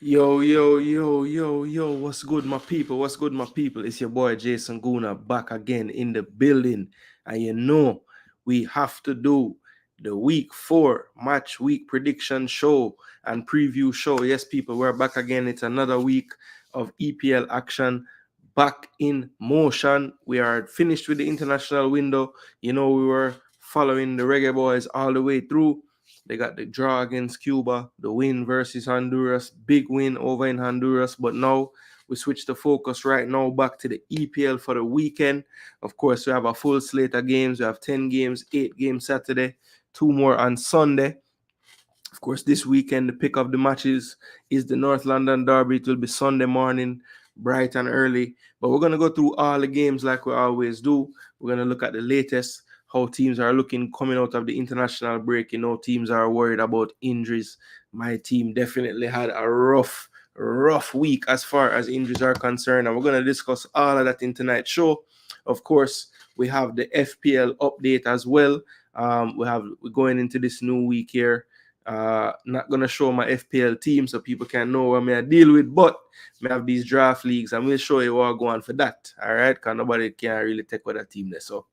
Yo, what's good, my people? What's good, my people? It's your boy Jason Gooner back again in the building. And we have to do the week 4 match week prediction show and preview show. Yes, people, we're back again. It's another week of EPL action back in motion. We are finished with the international window. We were following the Reggae Boys all the way through. They got the draw against Cuba, the win versus Honduras, big win over in Honduras. But now we switch the focus right now back to the EPL for the weekend. Of course, we have a full slate of games. We have 10 games, 8 games Saturday, 2 more on Sunday. Of course, this weekend, the pick of the matches is the North London Derby. It will be Sunday morning, bright and early. But we're going to go through all the games like we always do. We're going to look at the latest, how teams are looking coming out of the international break. Teams are worried about injuries. My team definitely had a rough week as far as injuries are concerned. And we're going to discuss all of that in tonight's show. Of course, we have the FPL update as well. We're going into this new week here. Not gonna show my FPL team so people can know what I deal with, but I have these draft leagues and we'll show you what I go on for that. All right, because nobody can really take with that team there. So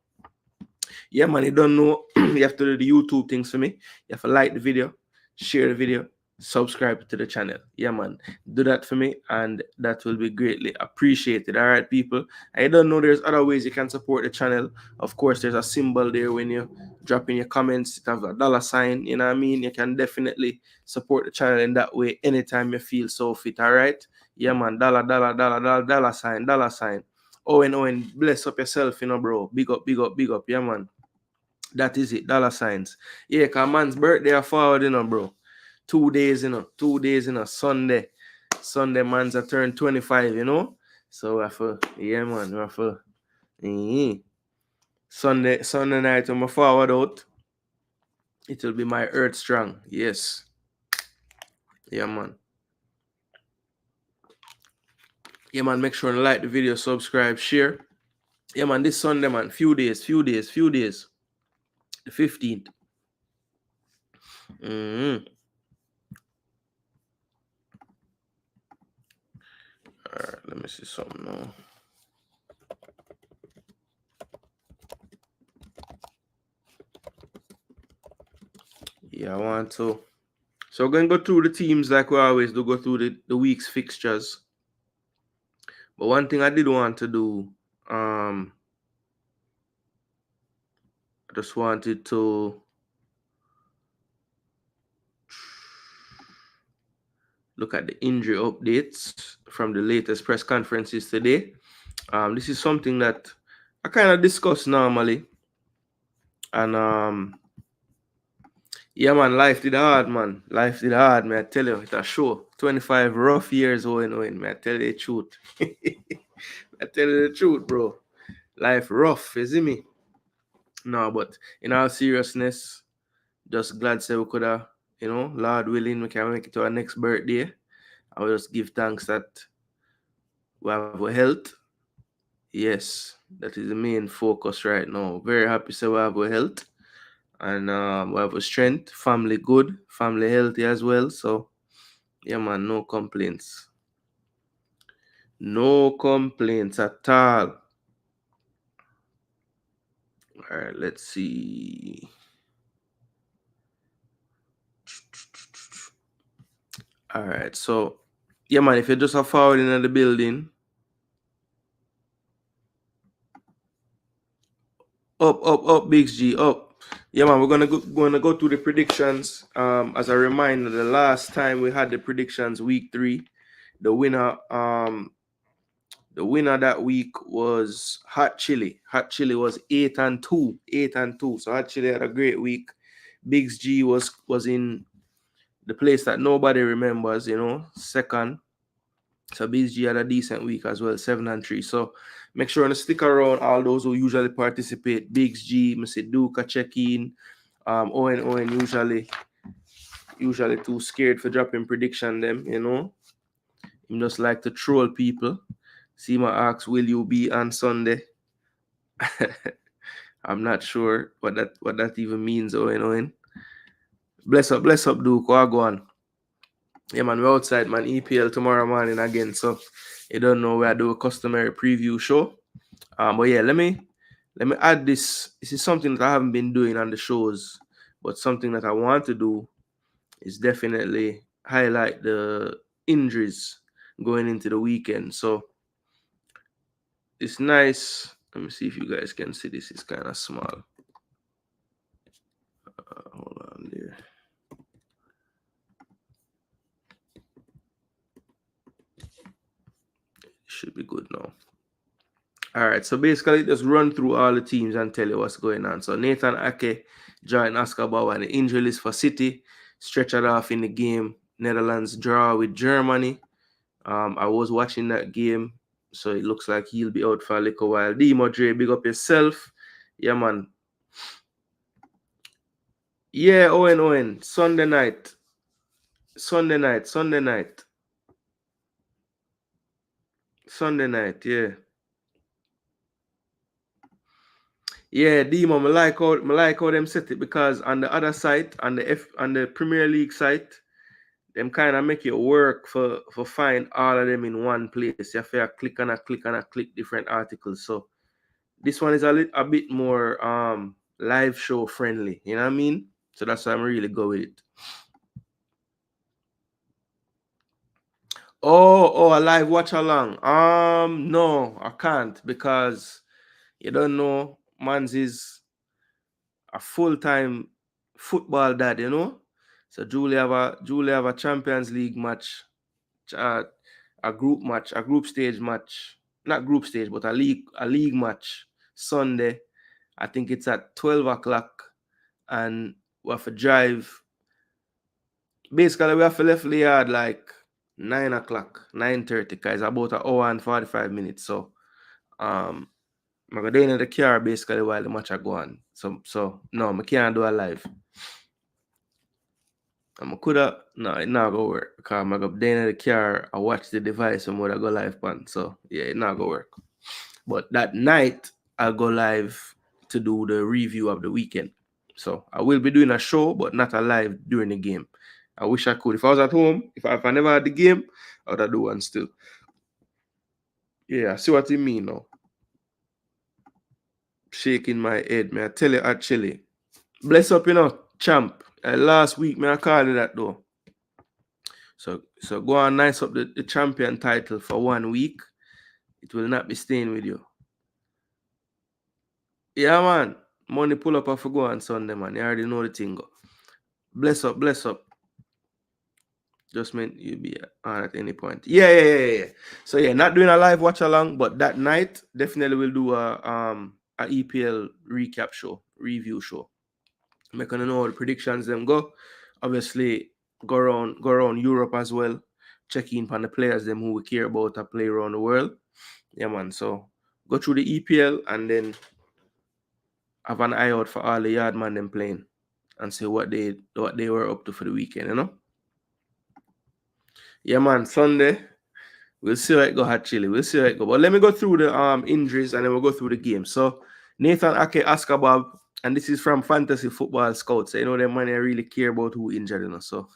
yeah, man, you don't know. You have to do the YouTube things for me. You have to like the video, share the video, subscribe to the channel. Yeah, man, do that for me and that will be greatly appreciated. All right, people. I don't know there's other ways you can support the channel. Of course, there's a symbol there when you drop in your comments. It has a dollar sign. You know what I mean? You can definitely support the channel in that way anytime you feel so fit. All right. Yeah, man. Dollar sign, dollar sign. Owen, bless up yourself, bro. Big up. Yeah, man. That is it. Dollar signs. Yeah, cause man's birthday are forward, bro. 2 days, 2 days, Sunday. Sunday, man's a turn 25, So, man, Sunday night, I'm forward out. It will be my Earth Strong. Yes. Yeah, man. Yeah, man, make sure to like the video, subscribe, share. Yeah, man, this Sunday, man, few days. The 15th. All right, let me see something now. Yeah, I want to. So we're going to go through the teams like we always do, go through the week's fixtures. But one thing I did want to do, I just wanted to look at the injury updates from the latest press conferences today. This is something that I kind of discuss normally. And yeah, man, life did hard, man. Life did hard, man. I tell you, it's a show. 25 rough years going, man. I tell you the truth. I tell you the truth, bro. Life rough, you see me? No, but in all seriousness, just glad say we could have, Lord willing, we can make it to our next birthday. I will just give thanks that we have our health. Yes, that is the main focus right now. Very happy so we have our health. And we have a strength, family good, family healthy as well. So yeah, man, no complaints. No complaints at all. All right, let's see. All right, so yeah, man, if you're just a forward in the building, up, Big G, up. Yeah, man, we're gonna go through the predictions. As a reminder, the last time we had the predictions, week 3, the winner that week was Hot Chili. Hot Chili was 8-2, 8-2. So Hot Chili had a great week. Big G was in the place that nobody remembers, second. So Big G had a decent week as well, 7-3. So make sure to stick around. All those who usually participate, Big G, Mr. Duka check in. Owen usually too scared for dropping prediction them, He just like to troll people. See my ask, will you be on Sunday? I'm not sure what that even means, Owen. Bless up, Duke. Go on. Yeah, man, we're outside, man. EPL tomorrow morning again. So you don't know where I do a customary preview show. But yeah, let me add this. This is something that I haven't been doing on the shows, but something that I want to do is definitely highlight the injuries going into the weekend. So it's nice. Let me see if you guys can see this. It's kind of small. Hold on there. Should be good now. All right, so basically just run through all the teams and tell you what's going on. So Nathan Ake joined Oscar Bauer on the injury list for City, stretched off in the game. Netherlands draw with Germany. I was watching that game, so it looks like he'll be out for a little while. D Madre, big up yourself. Yeah, man. Yeah, Owen. Sunday night. Sunday night, yeah. Yeah, Demo, I like how them set it, because on the other site, on the Premier League site, them kind of make it work for find all of them in one place. You have to click and click different articles. So this one is a bit more live show friendly. You know what I mean? So that's why I'm really go with it. Oh, a live watch along. No, I can't, because you don't know, man's is a full-time football dad, you know. So Julie have a Champions League match, a group stage match, not group stage, but a league match Sunday. I think it's at 12 o'clock, and we have to drive. Basically, we have to left the yard like 9 o'clock, 9:30, because it's about an hour and 45 minutes. So I'm gonna go in the car basically while the match are going. So no, I can't do a live. No, it not gonna work, because I'm gonna go in the car, I watch the device and I go live pan. So yeah, it not gonna work. But that night I'll go live to do the review of the weekend. So I will be doing a show, but not a live during the game. I wish I could. If I was at home, if I never had the game, I would have do one still. Yeah, I see what you mean now. Shaking my head, man. I tell you actually. Bless up, champ. Last week, I called you that though. So go on, nice up the champion title for 1 week. It will not be staying with you. Yeah, man. Money pull up off go on Sunday, man. You already know the thing. Bless up. Just meant you be on at any point. Yeah. So yeah, not doing a live watch along, but that night definitely will do a EPL recap show, review show. I'm gonna know how the predictions them go. Obviously, go around Europe as well. Check in on the players them who we care about to play around the world. Yeah, man. So go through the EPL and then have an eye out for all the yard man them playing and see what they were up to for the weekend, you know? Yeah, man, Sunday. We'll see how it go, actually. We'll see how it go. But let me go through the injuries and then we'll go through the game. So Nathan Ake Askabab, and this is from Fantasy Football Scouts. So, them man really care about who injured, So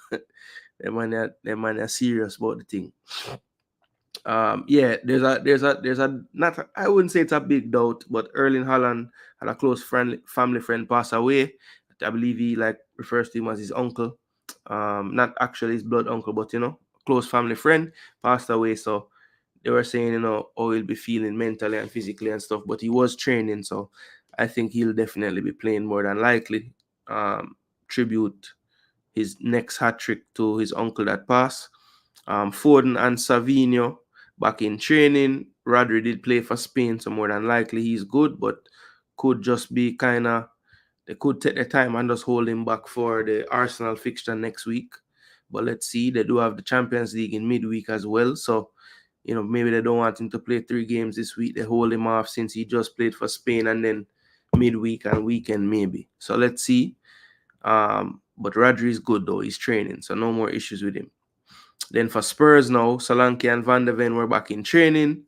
them man are serious about the thing. Yeah, there's a not, I wouldn't say it's a big doubt, but Erling Haaland had a close family friend pass away. I believe he refers to him as his uncle. Not actually his blood uncle, but close family friend passed away. So they were saying, how he'll be feeling mentally and physically and stuff, but he was training, so I think he'll definitely be playing more than likely. Tribute his next hat trick to his uncle that passed. Foden and Savinho back in training. Rodri did play for Spain, so more than likely he's good, but could just be they could take their time and just hold him back for the Arsenal fixture next week. But let's see, they do have the Champions League in midweek as well, so maybe they don't want him to play 3 games this week. They hold him off since he just played for Spain, and then midweek and weekend maybe. So let's see. But Rodri is good though. He's training, so no more issues with him. Then for Spurs now, Solanke and Van de Ven were back in training.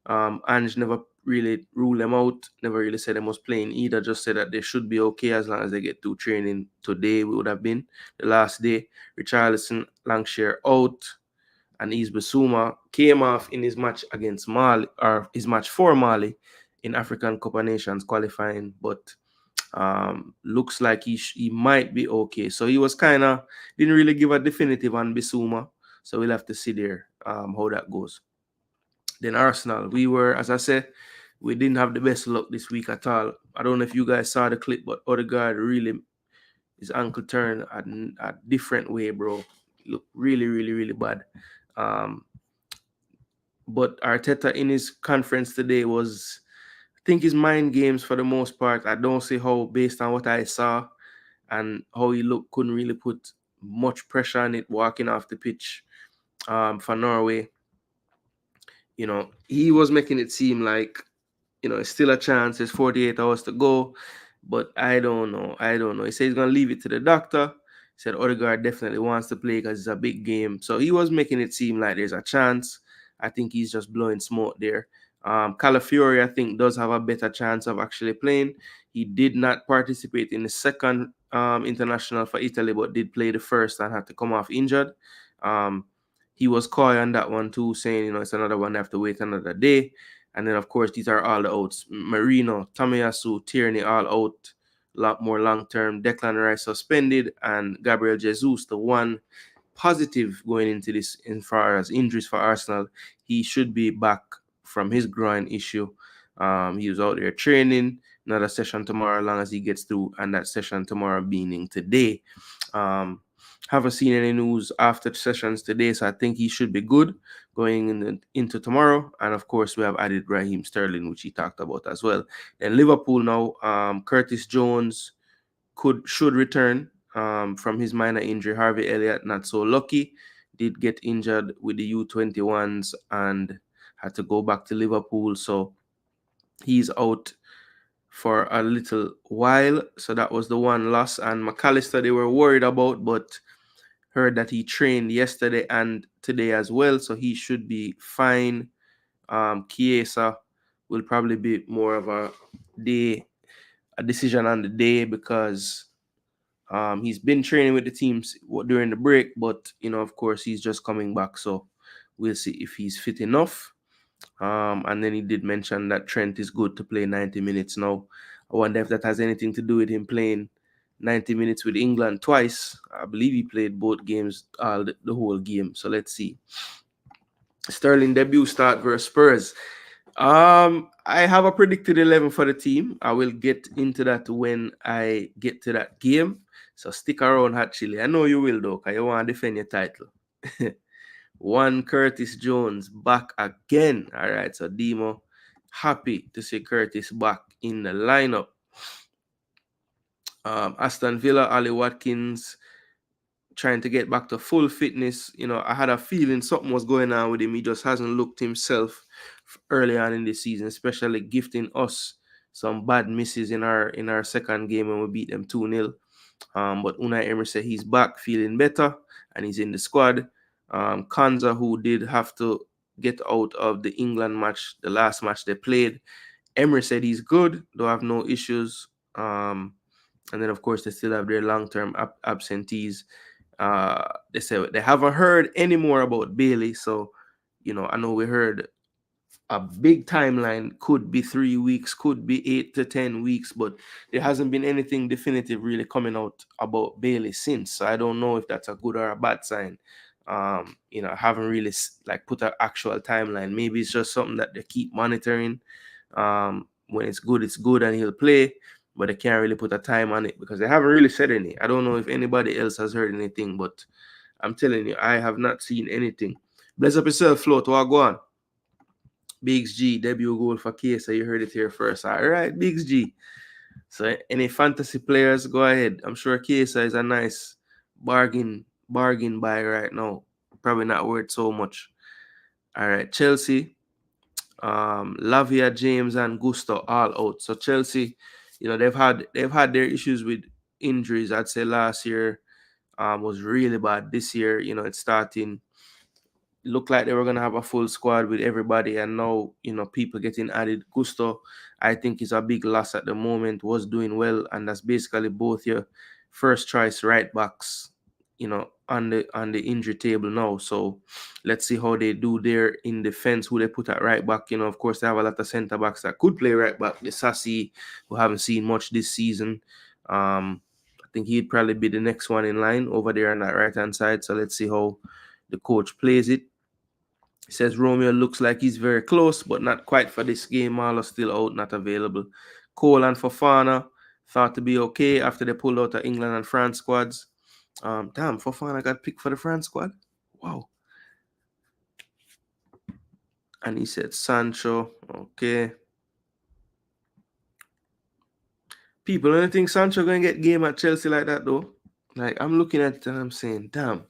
Ange never really rule them out. Never really said they must play in either. Just said that they should be okay as long as they get through training today. Would have been the last day. Richarlison, Lancashire out, and Yves Bissouma came off in his match against Mali, or his match for Mali in African Cup of Nations qualifying, but looks like he might be okay. So he was kind of didn't really give a definitive on Bissouma. So we'll have to see there how that goes. Then Arsenal, we were, as I said, we didn't have the best luck this week at all. I don't know if you guys saw the clip, but Odegaard really, his ankle turned a different way, bro. Look really, really, really bad. But Arteta in his conference today was, I think, his mind games for the most part. I don't see how, based on what I saw and how he looked, couldn't really put much pressure on it walking off the pitch for Norway. You know, he was making it seem like, you know, it's still a chance. There's 48 hours to go. But I don't know. He said he's going to leave it to the doctor. He said Odegaard definitely wants to play because it's a big game. So he was making it seem like there's a chance. I think he's just blowing smoke there. Calafiori, I think, does have a better chance of actually playing. He did not participate in the second international for Italy, but did play the first and had to come off injured. He was coy on that one too, saying, you know, it's another one, they have to wait another day. And then, of course, these are all the outs. Marino, Tomiyasu, Tierney, all out. A lot more long-term. Declan Rice suspended. And Gabriel Jesus, the one positive going into this in far as injuries for Arsenal. He should be back from his groin issue. He was out there training. Another session tomorrow, as long as he gets through. And that session tomorrow being today. Haven't seen any news after sessions today, so I think he should be good going into tomorrow. And of course, we have added Raheem Sterling, which he talked about as well. Then Liverpool now, Curtis Jones should return from his minor injury. Harvey Elliott, not so lucky, did get injured with the U21s and had to go back to Liverpool. So he's out for a little while. So that was the one loss. And McAllister, they were worried about, but heard that he trained yesterday and today as well, so he should be fine. Chiesa will probably be more of a decision on the day because he's been training with the teams during the break, but you know, of course, he's just coming back, so we'll see if he's fit enough. And then he did mention that Trent is good to play 90 minutes now. I wonder if that has anything to do with him playing 90 minutes with England twice. I believe he played both games, the whole game. So let's see. Sterling debut start versus Spurs. I have a predicted 11 for the team. I will get into that when I get to that game. So stick around, Hot Chili. I know you will, though, because you want to defend your title. One Curtis Jones back again. All right, so Demo, happy to see Curtis back in the lineup. Aston Villa, Ali Watkins trying to get back to full fitness. You know, I had a feeling something was going on with him. He just hasn't looked himself early on in the season, especially gifting us some bad misses in our second game when we beat them 2-0. But Unai Emery said he's back feeling better and he's in the squad. Kanza, who did have to get out of the England match, the last match they played, Emery said he's good, don't have no issues. And then, of course, they still have their long-term absentees. They said they haven't heard any more about Bailey. So, you know, I know we heard a big timeline, could be 3 weeks, could be 8 to 10 weeks, but there hasn't been anything definitive really coming out about Bailey since. So I don't know if that's a good or a bad sign. You know, I haven't really like put an actual timeline. Maybe it's just something that they keep monitoring. When it's good and he'll play, but they can't really put a time on it because they haven't really said any. I don't know if anybody else has heard anything, but I'm telling you, I have not seen anything. Bless up yourself, Float. What go on? Biggs G, debut goal for Kesa. You heard it here first. All right, Biggs G. So any fantasy players, go ahead. I'm sure Kesa is a nice bargain buy right now. Probably not worth so much. All right, Chelsea. Lavia, James, and Gusto all out. So Chelsea, you know, they've had their issues with injuries. I'd say last year was really bad. This year, you know, it's starting looked like they were gonna have a full squad with everybody, and now people getting added. Gusto, I think, is a big loss at the moment. Was doing well, and that's basically both your first choice right backs, on the injury table now. So let's see how they do there in defense. Who they put at right back? Of course, they have a lot of centre backs that could play right back. The Sassy, who haven't seen much this season. I think he'd probably be the next one in line over there on that right hand side. So let's see how the coach plays it. He says Romeo looks like he's very close, but not quite for this game. Marlo's still out, not available. Cole and Fofana thought to be okay after they pulled out the England and France squads. Damn, Fofana got picked for the France squad. Wow. And he said Sancho, okay. People don't think Sancho gonna get game at Chelsea like that though. Like, I'm looking at it and I'm saying, damn,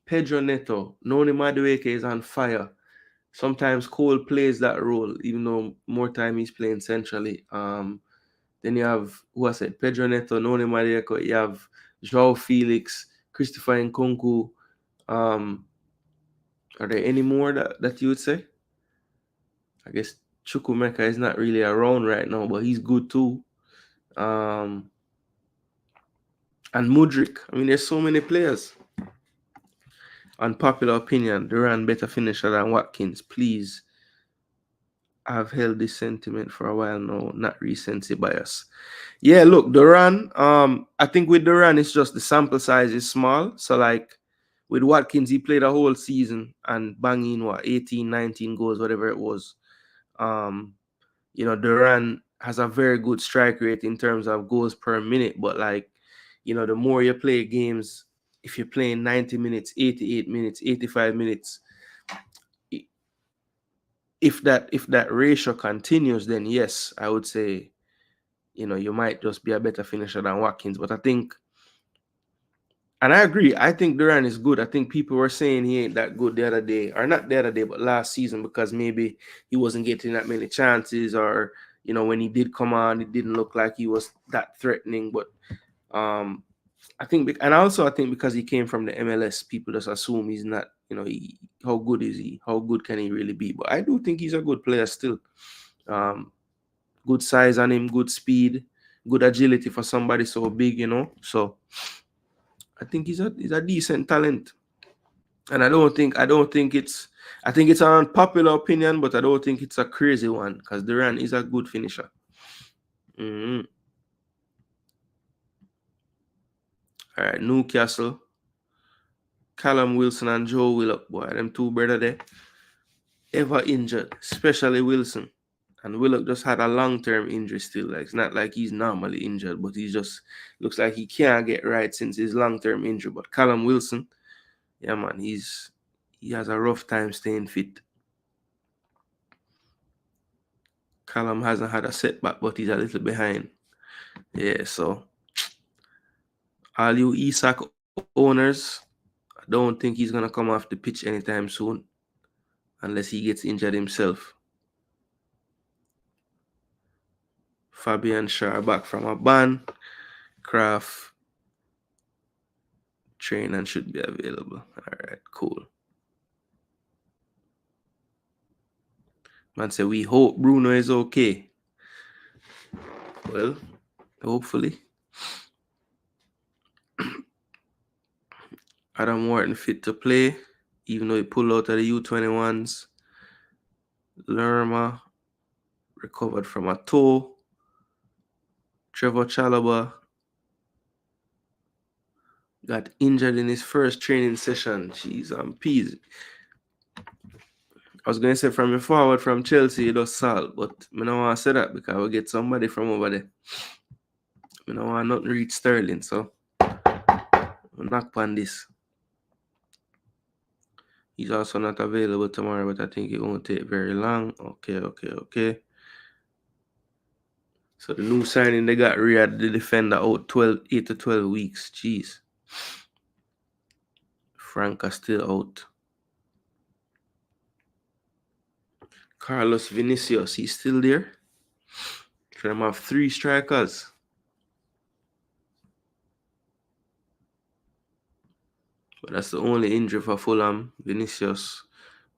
Pedro Neto, Noni Madueke is on fire. Sometimes Cole plays that role, even though more time he's playing centrally. Then you have, who I said, Pedro Neto, Noni Madueke, you have Joao Felix, Christopher Nkunku. Are there any more that you would say? I guess Chukwemeka is not really around right now, but he's good too. And Mudryk. I mean, there's so many players. Unpopular opinion, Duran better finisher than Watkins. Please. I've held this sentiment for a while now, not recency bias. Yeah, look, Duran, I think with Duran, it's just the sample size is small. So, like, with Watkins, he played a whole season and banging, 18, 19 goals, whatever it was. Duran has a very good strike rate in terms of goals per minute, but, like, the more you play games, if you're playing 90 minutes, 88 minutes, 85 minutes, if that ratio continues, then yes, I would say, you might just be a better finisher than Watkins. But I think, and I agree, I think Duran is good. I think people were saying he ain't that good the other day, or not the other day, but last season, because maybe he wasn't getting that many chances, or when he did come on, it didn't look like he was that threatening. But I think, and also I think because he came from the MLS, people just assume he's not. How good is he? How good can he really be? But I do think he's a good player still. Good size on him, good speed, good agility for somebody so big. So I think he's a decent talent, and I think it's an unpopular opinion, but I don't think it's a crazy one because Duran is a good finisher. Mm-hmm. All right, Newcastle. Callum Wilson and Joe Willock, boy, them two brother there, ever injured, especially Wilson. And Willock just had a long-term injury still. Like, it's not like he's normally injured, but he just looks like he can't get right since his long-term injury. But Callum Wilson, yeah, man, he has a rough time staying fit. Callum hasn't had a setback, but he's a little behind. Yeah, so all you Isak owners, I don't think he's gonna come off the pitch anytime soon, unless he gets injured himself. Fabian Schär back from a ban. Kraft train and should be available. All right, cool. Man say we hope Bruno is okay. Well, hopefully. Adam Wharton fit to play, even though he pulled out of the U21s. Lerma recovered from a toe. Trevor Chalobah got injured in his first training session. Jeez, I'm peas. I was going to say from your forward from Chelsea, it does salt, but I don't want to say that because we'll get somebody from over there. I don't want nothing reach Sterling, so we'll knock on this. He's also not available tomorrow, but I think it won't take very long. Okay. So the new signing, they got Riyad, the defender, out 8 to 12 weeks. Jeez. Franca still out. Carlos Vinicius, he's still there. For them have 3 strikers. But that's the only injury for Fulham. Vinicius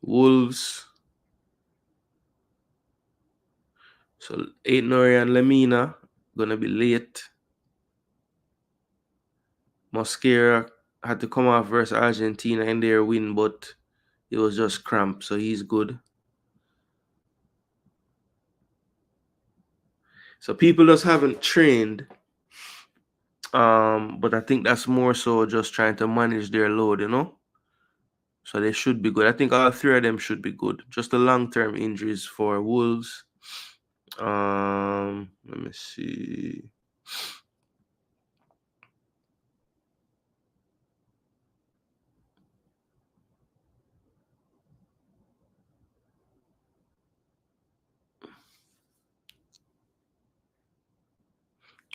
Wolves. So 8 Nori and Lemina gonna be late. Mosquera had to come off versus Argentina in their win, but it was just cramp, so he's good. So people just haven't trained. But I think that's more so just trying to manage their load, you know? So they should be good. I think all three of them should be good. Just the long-term injuries for Wolves. Let me see.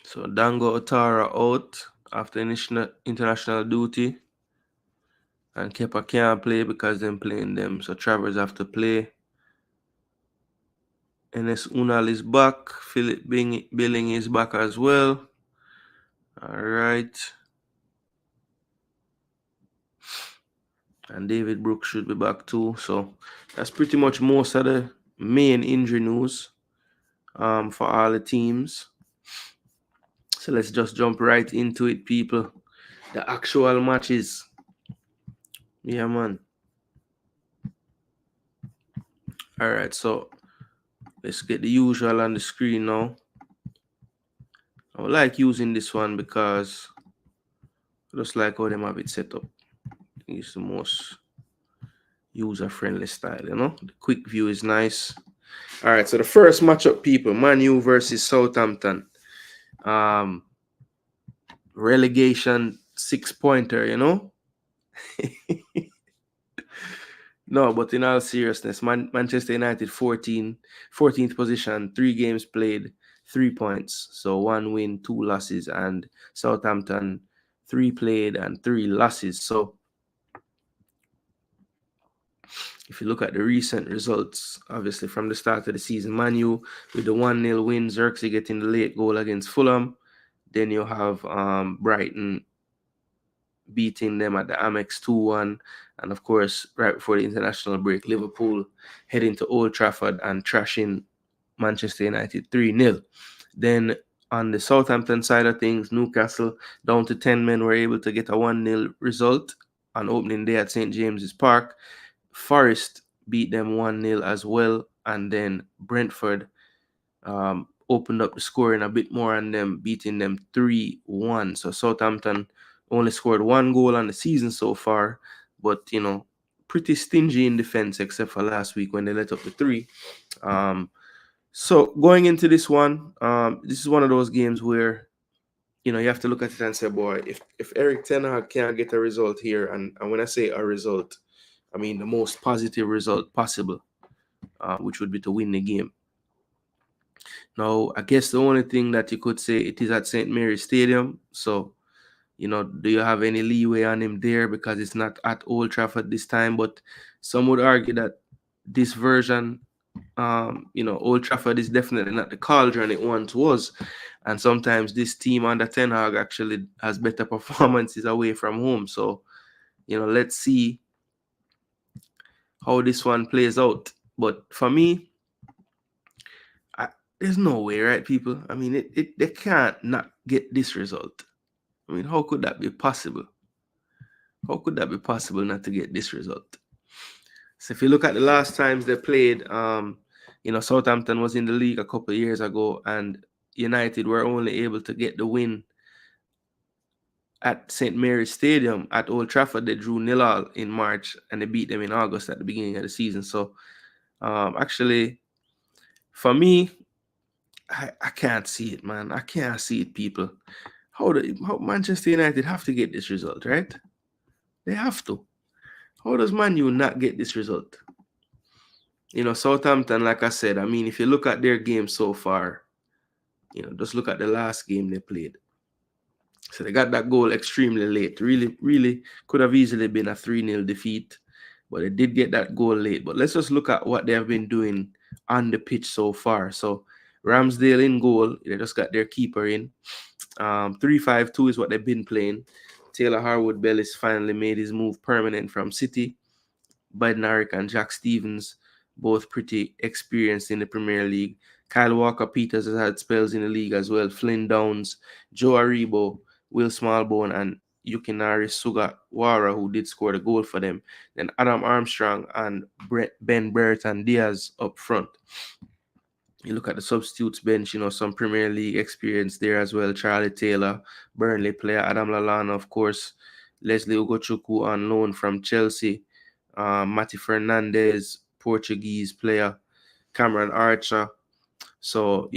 So Dango Otara out after international duty. And Kepa can't play because they're playing them. So Travers have to play. Enes Unal is back. Philip Billing is back as well. All right. And David Brooks should be back too. So that's pretty much most of the main injury news for all the teams. So let's just jump right into it, people. The actual matches. Yeah, man. All right, so let's get the usual on the screen now. I would like using this one because I just like how they have it set up. I think it's the most user-friendly style, you know? The quick view is nice. All right, so the first matchup, people, Man U versus Southampton. Relegation 6-pointer, you know? No, but in all seriousness, Manchester United 14th position, 3 games played, 3 points. So 1 win, 2 losses, and Southampton 3 played and 3 losses. So if you look at the recent results, obviously from the start of the season, Man U with the 1-0 win, Xerxes getting the late goal against Fulham. Then you have Brighton beating them at the Amex 2-1. And of course, right before the international break, Liverpool heading to Old Trafford and trashing Manchester United 3-0. Then on the Southampton side of things, Newcastle down to 10 men were able to get a 1-0 result on opening day at St. James's Park. Forest beat them 1-0 as well. And then Brentford opened up the scoring a bit more and them beating them 3-1. So Southampton only scored 1 goal on the season so far, but you know, pretty stingy in defense except for last week when they let up the 3. So going into this one, this is one of those games where you know you have to look at it and say, boy, if Eric Ten Hag can't get a result here, and when I say a result, I mean the most positive result possible, which would be to win the game. Now, I guess the only thing that you could say, it is at St. Mary's Stadium. So, you know, do you have any leeway on him there because it's not at Old Trafford this time? But some would argue that this version, you know, Old Trafford is definitely not the cauldron it once was. And sometimes this team under Ten Hag actually has better performances away from home. So, you know, let's see how this one plays out. But for me, there's no way, right, people? I mean, they can't not get this result. I mean, how could that be possible? How could that be possible not to get this result? So if you look at the last times they played, you know, Southampton was in the league a couple of years ago, and United were only able to get the win at St. Mary's Stadium. At Old Trafford, they drew 0-0 in March, and they beat them in August at the beginning of the season. So, actually, for me, I can't see it, man. I can't see it, people. How Manchester United have to get this result, right? They have to. How does Man U not get this result? You know, Southampton, like I said, I mean, if you look at their game so far, you know, just look at the last game they played. So they got that goal extremely late. Really, really could have easily been a 3-0 defeat, but they did get that goal late. But let's just look at what they have been doing on the pitch so far. So Ramsdale in goal. They just got their keeper in. 3-5-2 is what they've been playing. Taylor Harwood Bellis finally made his move permanent from City. Bednarik and Jack Stevens, both pretty experienced in the Premier League. Kyle Walker-Peters has had spells in the league as well. Flynn Downs, Joe Aribo, Will Smallbone, and Yukinari Sugawara, who did score the goal for them. Then Adam Armstrong and Ben Brereton Diaz up front. You look at the substitutes bench, some Premier League experience there as well. Charlie Taylor, Burnley player, Adam Lallana, of course, Leslie Ugochukwu on loan from Chelsea, Matty Fernandez, Portuguese player, Cameron Archer. So,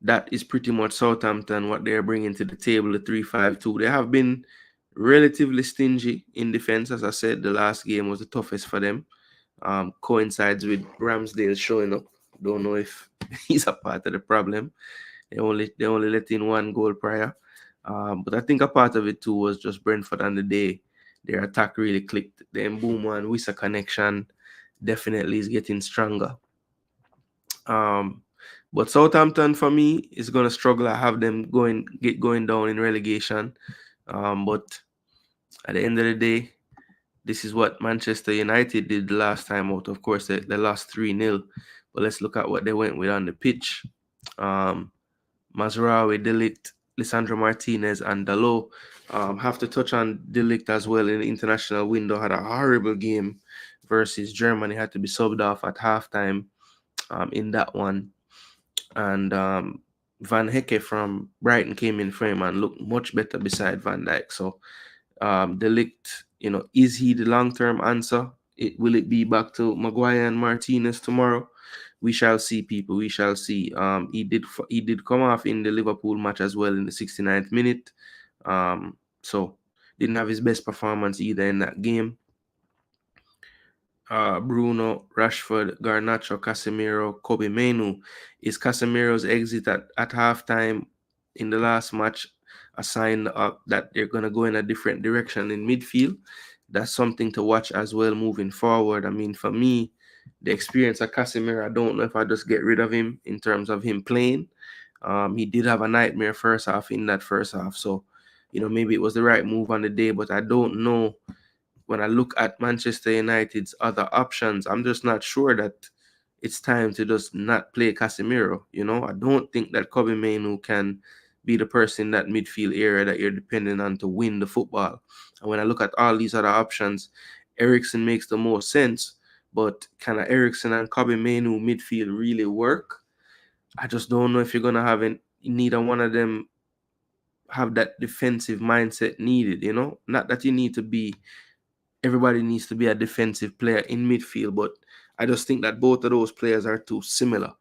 that is pretty much Southampton, what they're bringing to the table, the 3-5-2. They have been relatively stingy in defense. As I said, the last game was the toughest for them. Coincides with Ramsdale showing up. Don't know if he's a part of the problem. They only let in one goal prior. But I think a part of it too was just Brentford on the day. Their attack really clicked. The Mbeumo and Wissa connection definitely is getting stronger. But Southampton for me is gonna struggle. I have them going down in relegation. But at the end of the day, this is what Manchester United did the last time out. Of course, they lost 3-0. But let's look at what they went with on the pitch. Mazraoui, De Ligt, Lisandro Martinez, and Dalot. Have to touch on De Ligt as well in the international window. Had a horrible game versus Germany. Had to be subbed off at halftime in that one. And Van Hecke from Brighton came in frame and looked much better beside Van Dijk. So De Ligt, is he the long-term answer? Will it be back to Maguire and Martinez tomorrow? We shall see, people. We shall see. He did come off in the Liverpool match as well in the 69th minute. So didn't have his best performance either in that game. Bruno, Rashford, Garnacho, Casemiro, Kobe Menu. Is Casemiro's exit at halftime in the last match a sign that they're going to go in a different direction in midfield? That's something to watch as well moving forward. I mean, for me, the experience of Casemiro, I don't know if I just get rid of him in terms of him playing. He did have a nightmare first half in that first half. So, maybe it was the right move on the day, but I don't know. When I look at Manchester United's other options, I'm just not sure that it's time to just not play Casemiro. I don't think that Kobe Mainoo can be the person in that midfield area that you're depending on to win the football. And when I look at all these other options, Eriksen makes the most sense, but can Eriksen and Kobe Mainoo midfield really work? I just don't know if you're going to have neither one of them have that defensive mindset needed, Not that you need to be everybody needs to be a defensive player in midfield, but I just think that both of those players are too similar.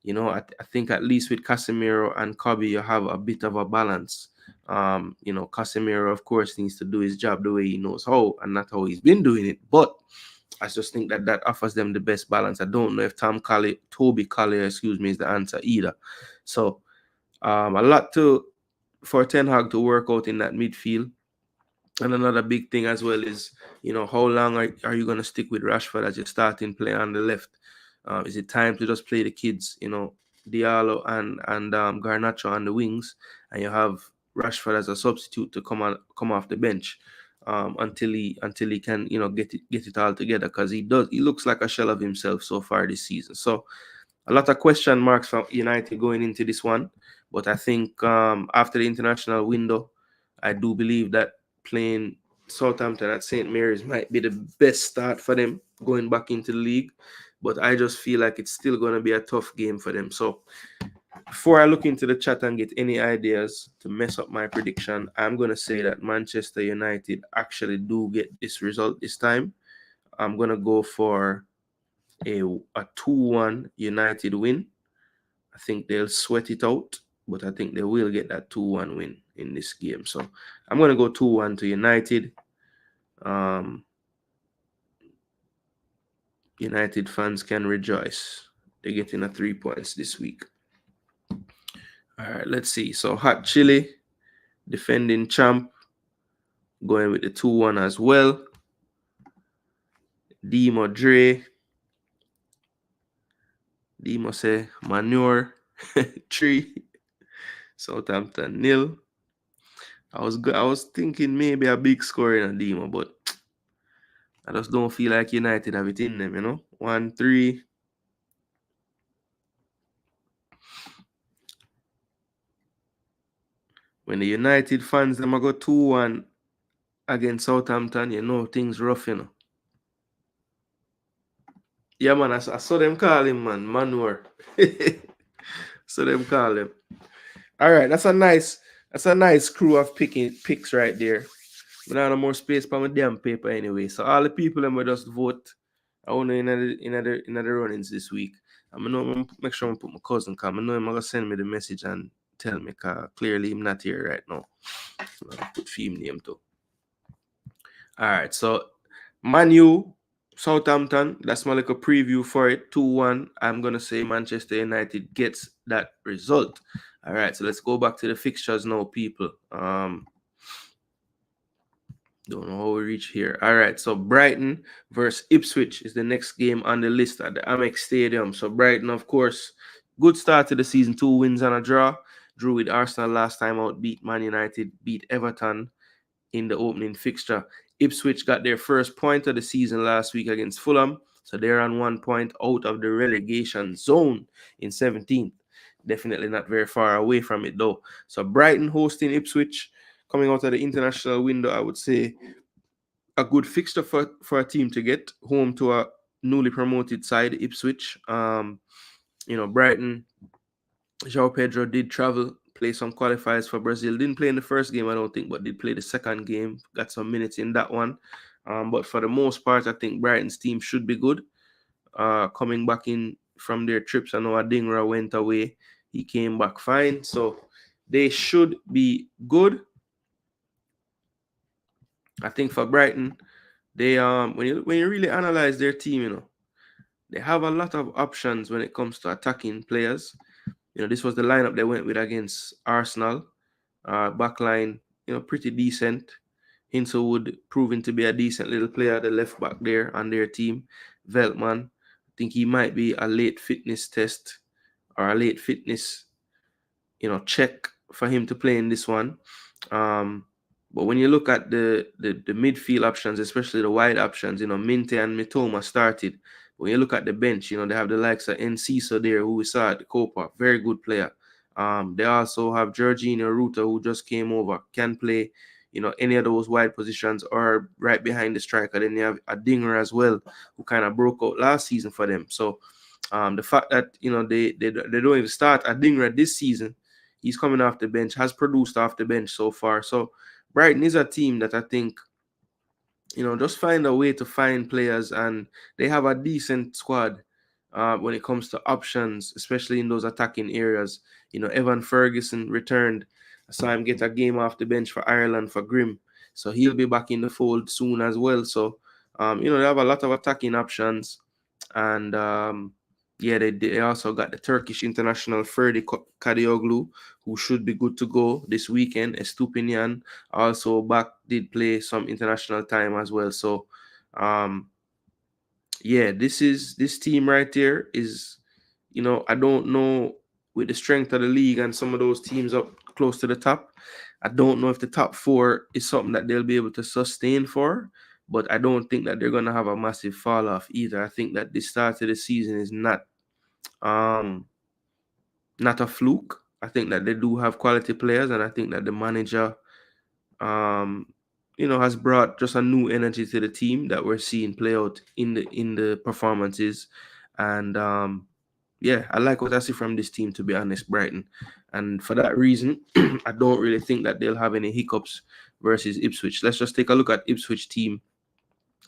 I think at least with Casemiro and Kobe, you have a bit of a balance. Casemiro, of course, needs to do his job the way he knows how, and not how he's been doing it. But I just think that offers them the best balance. I don't know if Toby Collier, is the answer either. So a lot for Ten Hag to work out in that midfield. And another big thing as well is, how long are you going to stick with Rashford as your starting player on the left? Is it time to just play the kids, Diallo and Garnacho on the wings, and you have Rashford as a substitute to come off the bench until he can, get it all together, because he looks like a shell of himself so far this season. So a lot of question marks for United going into this one, but I think after the international window, I do believe that playing Southampton at St. Mary's might be the best start for them going back into the league. But I just feel like it's still going to be a tough game for them. So before I look into the chat and get any ideas to mess up my prediction, I'm going to say that Manchester United actually do get this result this time. I'm going to go for a 2-1 United win. I think they'll sweat it out, but I think they will get that 2-1 win in this game. So I'm going to go 2-1 to United. United fans can rejoice. They're getting a 3 points this week. All right, let's see. So Hot Chili, defending champ, going with the 2-1 as well. Demo Dre. Demo say manure 3. Southampton 0. I was thinking maybe a big score in a Demo, but I just don't feel like United have it in them, 1-3. When the United fans them go 2-1 against Southampton, things rough, Yeah, man, I saw them call him, man. Manure. So them call him. All right, that's a nice crew of picks right there. But I have no more space for my damn paper anyway. So all the people them will just vote. I want to in the runnings this week. I'm gonna make sure I put my cousin come. I know him gonna send me the message and tell me clearly I'm not here right now. So I'll put film name too. All right, so Manu, Southampton, that's my little preview for it. 2-1. I'm gonna say Manchester United gets that result. All right, so let's go back to the fixtures now, people. Don't know how we reach here. All right, so Brighton versus Ipswich is the next game on the list at the Amex Stadium. So Brighton, of course, good start to the season, 2 wins and a draw. Drew with Arsenal last time out, beat Man United, beat Everton in the opening fixture. Ipswich got their first point of the season last week against Fulham, so they're on 1 point out of the relegation zone in 17th. Definitely not very far away from it though. So Brighton hosting Ipswich, coming out of the international window, I would say a good fixture for a team to get home to a newly promoted side, Ipswich. Brighton, João Pedro did travel, play some qualifiers for Brazil. Didn't play in the first game, I don't think, but did play the second game. Got some minutes in that one. But for the most part, I think Brighton's team should be good. Coming back in from their trips, I know Adingra went away. He came back fine. So they should be good. I think for Brighton, they when you really analyze their team, they have a lot of options when it comes to attacking players. This was the lineup they went with against Arsenal. Backline, pretty decent. Hinselwood proving to be a decent little player, the left back there on their team. Veltman, I think he might be a late fitness test or a late fitness, check for him to play in this one. But when you look at the midfield options, especially the wide options, Minte and Mitoma started. When you look at the bench, they have the likes of Enciso there, who we saw at the Copa, very good player. They also have Jorginho Ruta, who just came over, can play, any of those wide positions or right behind the striker. Then you have a Dinger as well, who kind of broke out last season for them. So the fact that they don't even start a Dinger this season, he's coming off the bench, has produced off the bench so far. So Brighton is a team that I think, just find a way to find players, and they have a decent squad when it comes to options, especially in those attacking areas. Evan Ferguson returned. I saw him get a game off the bench for Ireland for Grimm. So he'll be back in the fold soon as well. So, they have a lot of attacking options. And they also got the Turkish international Ferdi Kadioglu, who should be good to go this weekend. Estupinian also back, did play some international time as well. So, this team right here is, I don't know, with the strength of the league and some of those teams up close to the top, I don't know if the top 4 is something that they'll be able to sustain for. But I don't think that they're going to have a massive fall off either. I think that the start of the season is not a fluke. I think that they do have quality players, and I think that the manager, has brought just a new energy to the team that we're seeing play out in the performances. And I like what I see from this team, to be honest, Brighton. And for that reason, I don't really think that they'll have any hiccups versus Ipswich. Let's just take a look at Ipswich team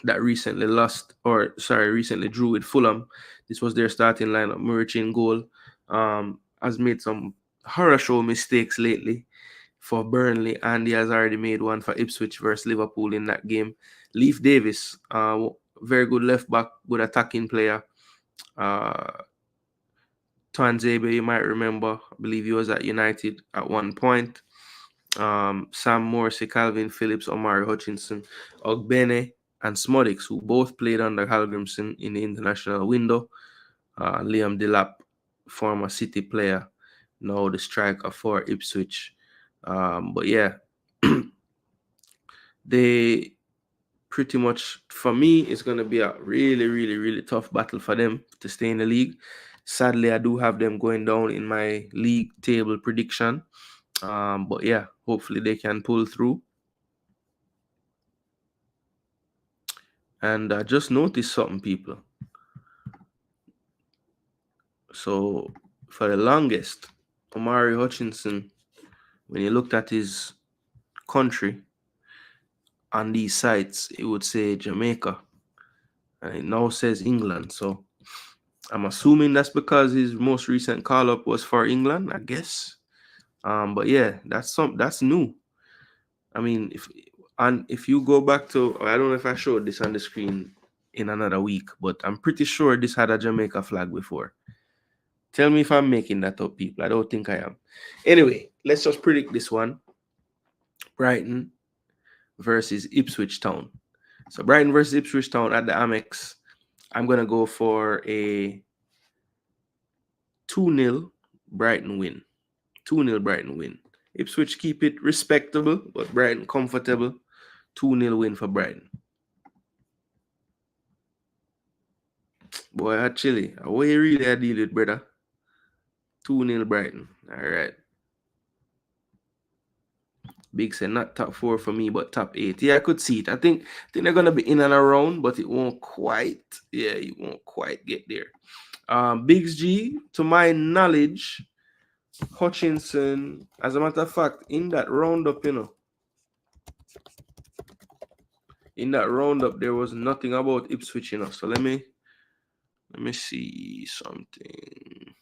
that recently drew with Fulham. This was their starting lineup. Muric in goal. Has made some horror show mistakes lately for Burnley, and he has already made one for Ipswich versus Liverpool in that game. Leif Davis, very good left back, good attacking player. Tuanzebe, you might remember, I believe he was at United at one point. Sam Morrissey, Calvin Phillips, Omari Hutchinson, Ogbene, and Smodics, who both played under Hallgrimsson in the international window. Liam Delap, former City player, now the striker for Ipswich. They pretty much for me, it's going to be a really, really, really tough battle for them to stay in the league. Sadly, I do have them going down in my league table prediction. But yeah, hopefully they can pull through. And I just noticed something, people. So for the longest, Omari Hutchinson, when you looked at his country on these sites, it would say Jamaica. And it now says England. So I'm assuming that's because his most recent call up was for England, I guess. But yeah, that's new. I mean, if you go back to, I don't know if I showed this on the screen in another week, but I'm pretty sure this had a Jamaica flag before. Tell me if I'm making that up, people. I don't think I am. Anyway, let's just predict this one. Brighton versus Ipswich Town. So Brighton versus Ipswich Town at the Amex. I'm gonna go for a 2-0 Brighton win. 2-0 Brighton win. Ipswich keep it respectable, but Brighton comfortable. 2-0 win for Brighton. Boy, actually, what you really are dealing with, brother? 2-0 Brighton. All right. Big said not top 4 for me, but top 8. Yeah, I could see it. I think they're gonna be in and around, but it won't quite. Yeah, it won't quite get there. Biggs G, to my knowledge, Hutchinson, as a matter of fact, in that roundup, there was nothing about Ipswich, So let me see something.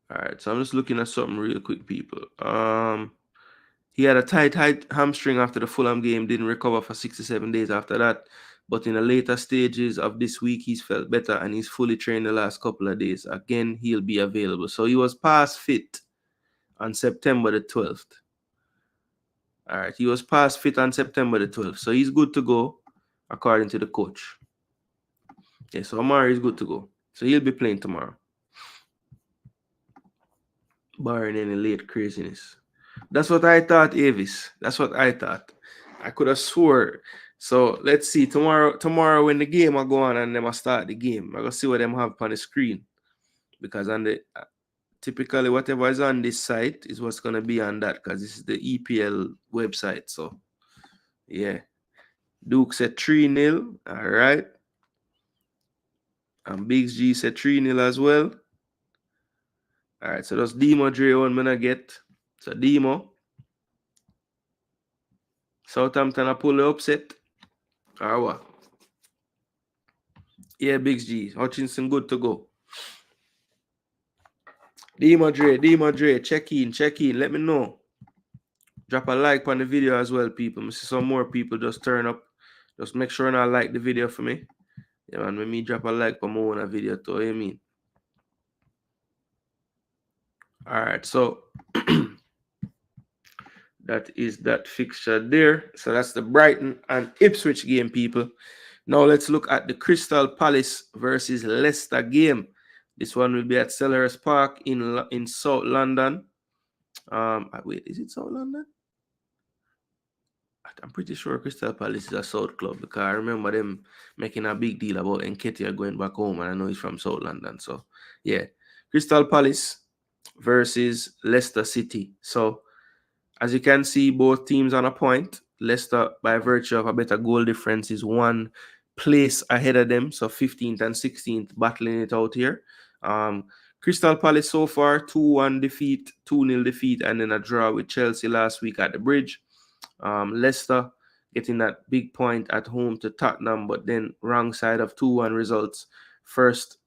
All right, so I'm just looking at something real quick, people. He had a tight hamstring after the Fulham game, didn't recover for 67 days after that. But in the later stages of this week, he's felt better and he's fully trained the last couple of days. Again, he'll be available. So he was past fit on September the 12th. All right, he was past fit on September the 12th. So he's good to go, according to the coach. Yeah, so Amari is good to go. So he'll be playing tomorrow, barring any late craziness. That's what I thought, Avis. That's what I thought. I could have swore. So let's see. Tomorrow when the game I go on and them I start the game, I go see what them have on the screen. Because on the typically whatever is on this site is what's gonna be on that, because this is the EPL website. So yeah. Duke said 3-0. All right. And Biggs G said 3-0 as well. All right, so that's Demo Dre one I'm gonna get. So Demo. Southampton I pull the upset. Or what? Yeah, Biggs G. Hutchinson good to go. Demo Dre, check in. Let me know. Drop a like on the video as well, people. I see some more people just turn up. Just make sure and like the video for me. Yeah, man, when me drop a like for more on a video too, you mean? All right, so that is that fixture there. So that's the Brighton and Ipswich game, people. Now let's look at the Crystal Palace versus Leicester game. This one will be at Selhurst Park in South London. Wait, is it South London? I'm pretty sure Crystal Palace is a South club, because I remember them making a big deal about Nketiah going back home, and I know he's from South London. So yeah, Crystal Palace versus Leicester City. So as you can see, both teams on a point. Leicester, by virtue of a better goal difference, is one place ahead of them. So 15th and 16th battling it out here. Crystal Palace so far, 2-1 defeat, 2-0 defeat, and then a draw with Chelsea last week at the Bridge. Leicester getting that big point at home to Tottenham, but then wrong side of 2-1 results. First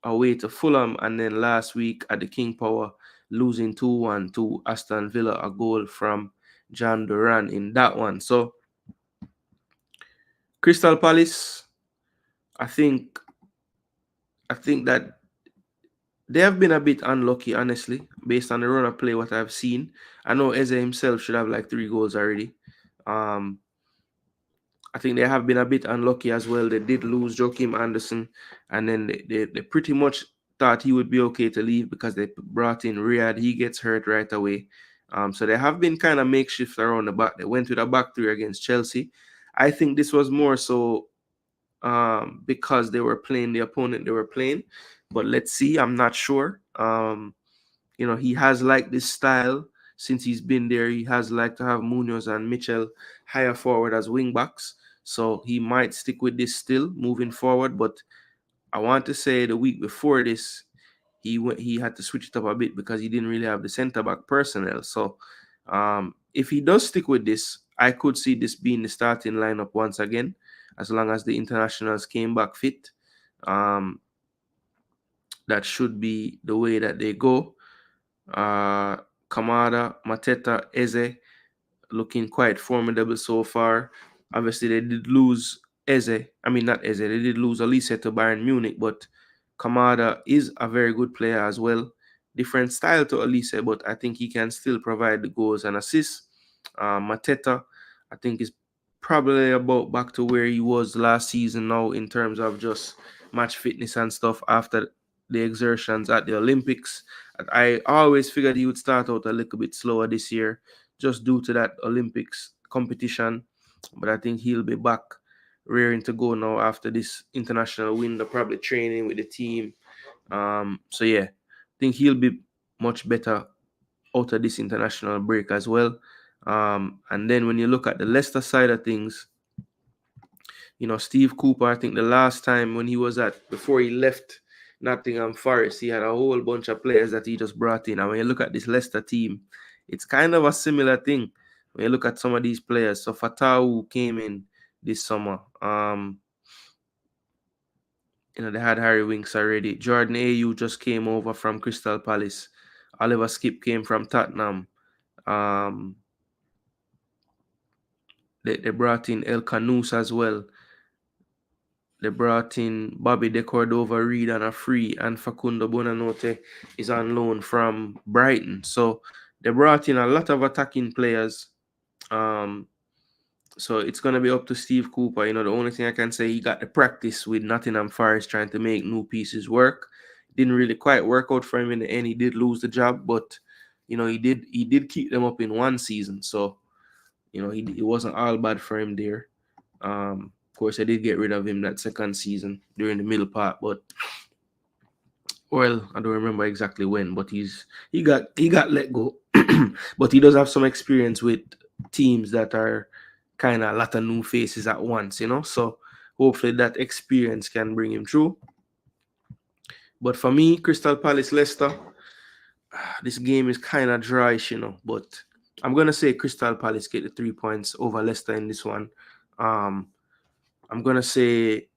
away to Fulham, and then last week at the King Power, losing 2-1 to Aston Villa, a goal from John Duran in that one. So Crystal Palace, I think that they have been a bit unlucky, honestly, based on the run of play what I've seen. I know Eze himself should have like 3 goals already. I think they have been a bit unlucky as well. They did lose Joachim Anderson, and then they pretty much thought he would be okay to leave because they brought in Riyadh. He gets hurt right away. So they have been kind of makeshift around the back. They went with a back three against Chelsea. I think this was more so because they were playing the opponent they were playing. But let's see. I'm not sure. He has liked this style since he's been there. He has liked to have Munoz and Mitchell higher forward as wing backs. So he might stick with this still moving forward. But I want to say the week before this, he had to switch it up a bit because he didn't really have the centre back personnel. So if he does stick with this, I could see this being the starting lineup once again, as long as the internationals came back fit. That should be the way that they go. Kamada, Mateta, Eze looking quite formidable so far. Obviously, they did lose Eze. I mean, not Eze. They did lose Elise to Bayern Munich, but Kamada is a very good player as well. Different style to Elise, but I think he can still provide the goals and assists. Mateta, I think, is probably about back to where he was last season now in terms of just match fitness and stuff after the exertions at the Olympics. I always figured he would start out a little bit slower this year just due to that Olympics competition. But I think he'll be back rearing to go now after this international win. They're probably training with the team. So yeah, I think he'll be much better out of this international break as well. And then when you look at the Leicester side of things, Steve Cooper, I think the last time when he was before he left Nottingham Forest, he had a whole bunch of players that he just brought in. And when you look at this Leicester team, it's kind of a similar thing. When you look at some of these players, so Fatau came in this summer. They had Harry Winks already. Jordan Ayew just came over from Crystal Palace. Oliver Skip came from Tottenham. They brought in El Canous as well. They brought in Bobby De Cordova-Reid on a free, and Facundo Bonanote is on loan from Brighton. So they brought in a lot of attacking players. So it's going to be up to Steve Cooper. The only thing I can say, he got the practice with Nottingham Forest trying to make new pieces work. Didn't really quite work out for him in the end. He did lose the job, but he did keep them up in one season. So it wasn't all bad for him there. Of course, I did get rid of him that second season during the middle part, but well, I don't remember exactly when. But he got let go. But he does have some experience with teams that are kind of a lot of new faces at once, So hopefully that experience can bring him through. But for me, Crystal Palace Leicester, this game is kind of dry, But I'm gonna say Crystal Palace get the 3 points over Leicester in this one. I'm going to say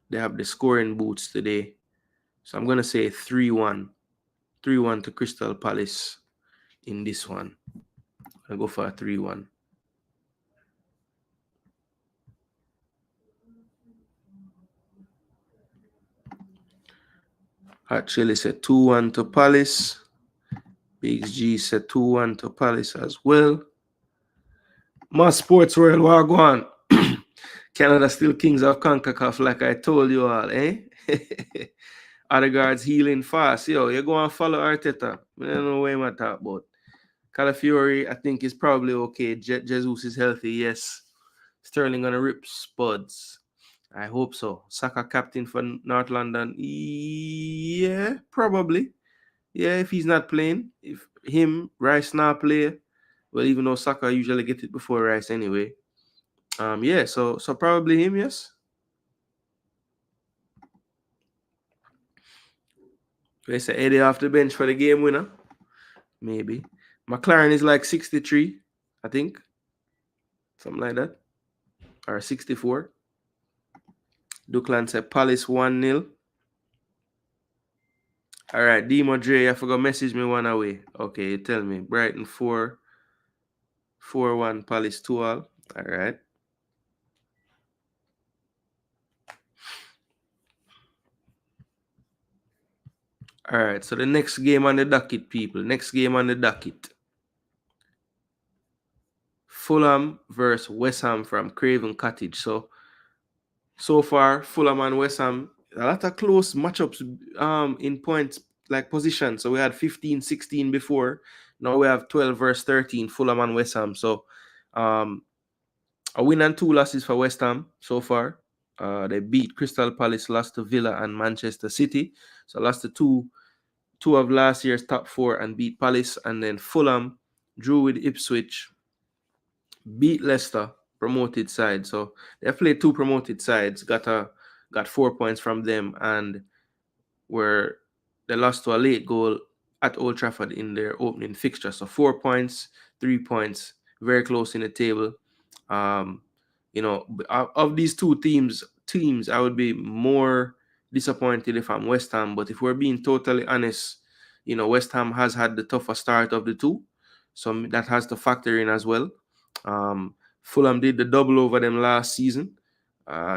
they have the scoring boots today. So I'm going to say 3-1. 3-1 to Crystal Palace in this one. I'll go for a 3-1. Hot Chili said 2-1 to Palace. Big G said 2-1 to Palace as well. My Sports World, Wagwan. Canada still kings of CONCACAF, like I told you all, eh? Odegaard's healing fast. Yo, you go and follow Arteta. I don't know what I'm talking about. Calafiori, I think, is probably okay. Jesus is healthy, yes. Sterling gonna rip spuds. I hope so. Saka captain for North London. Yeah, probably. Yeah, if he's not playing. If Rice not play. Well, even though Saka usually get it before Rice anyway. Yeah, so probably him, yes. They say Eddie off the bench for the game winner. Maybe. McLaren is like 63, I think. Something like that. Or 64. Duclan said Palace 1-0. All right, Demo Dre, I forgot message me one away. Okay, you tell me. Brighton 4-1, Palace 2-all. All right. All right, so the next game on the docket, people. Next game on the docket. Fulham versus West Ham from Craven Cottage. So far, Fulham and West Ham a lot of close matchups in points like position. So we had 15-16 before. Now we have 12 versus 13, Fulham and West Ham. So a win and 2 losses for West Ham so far. They beat Crystal Palace, lost to Villa and Manchester City. So lost to two of last year's top 4 and beat Palace. And then Fulham drew with Ipswich, beat Leicester, promoted side. So they played 2 promoted sides, got 4 points from them, and where they lost to a late goal at Old Trafford in their opening fixture. So 4 points, 3 points, very close in the table. Of these two teams, I would be more disappointed if I'm West Ham. But if we're being totally honest, West Ham has had the tougher start of the two. So that has to factor in as well. Fulham did the double over them last season.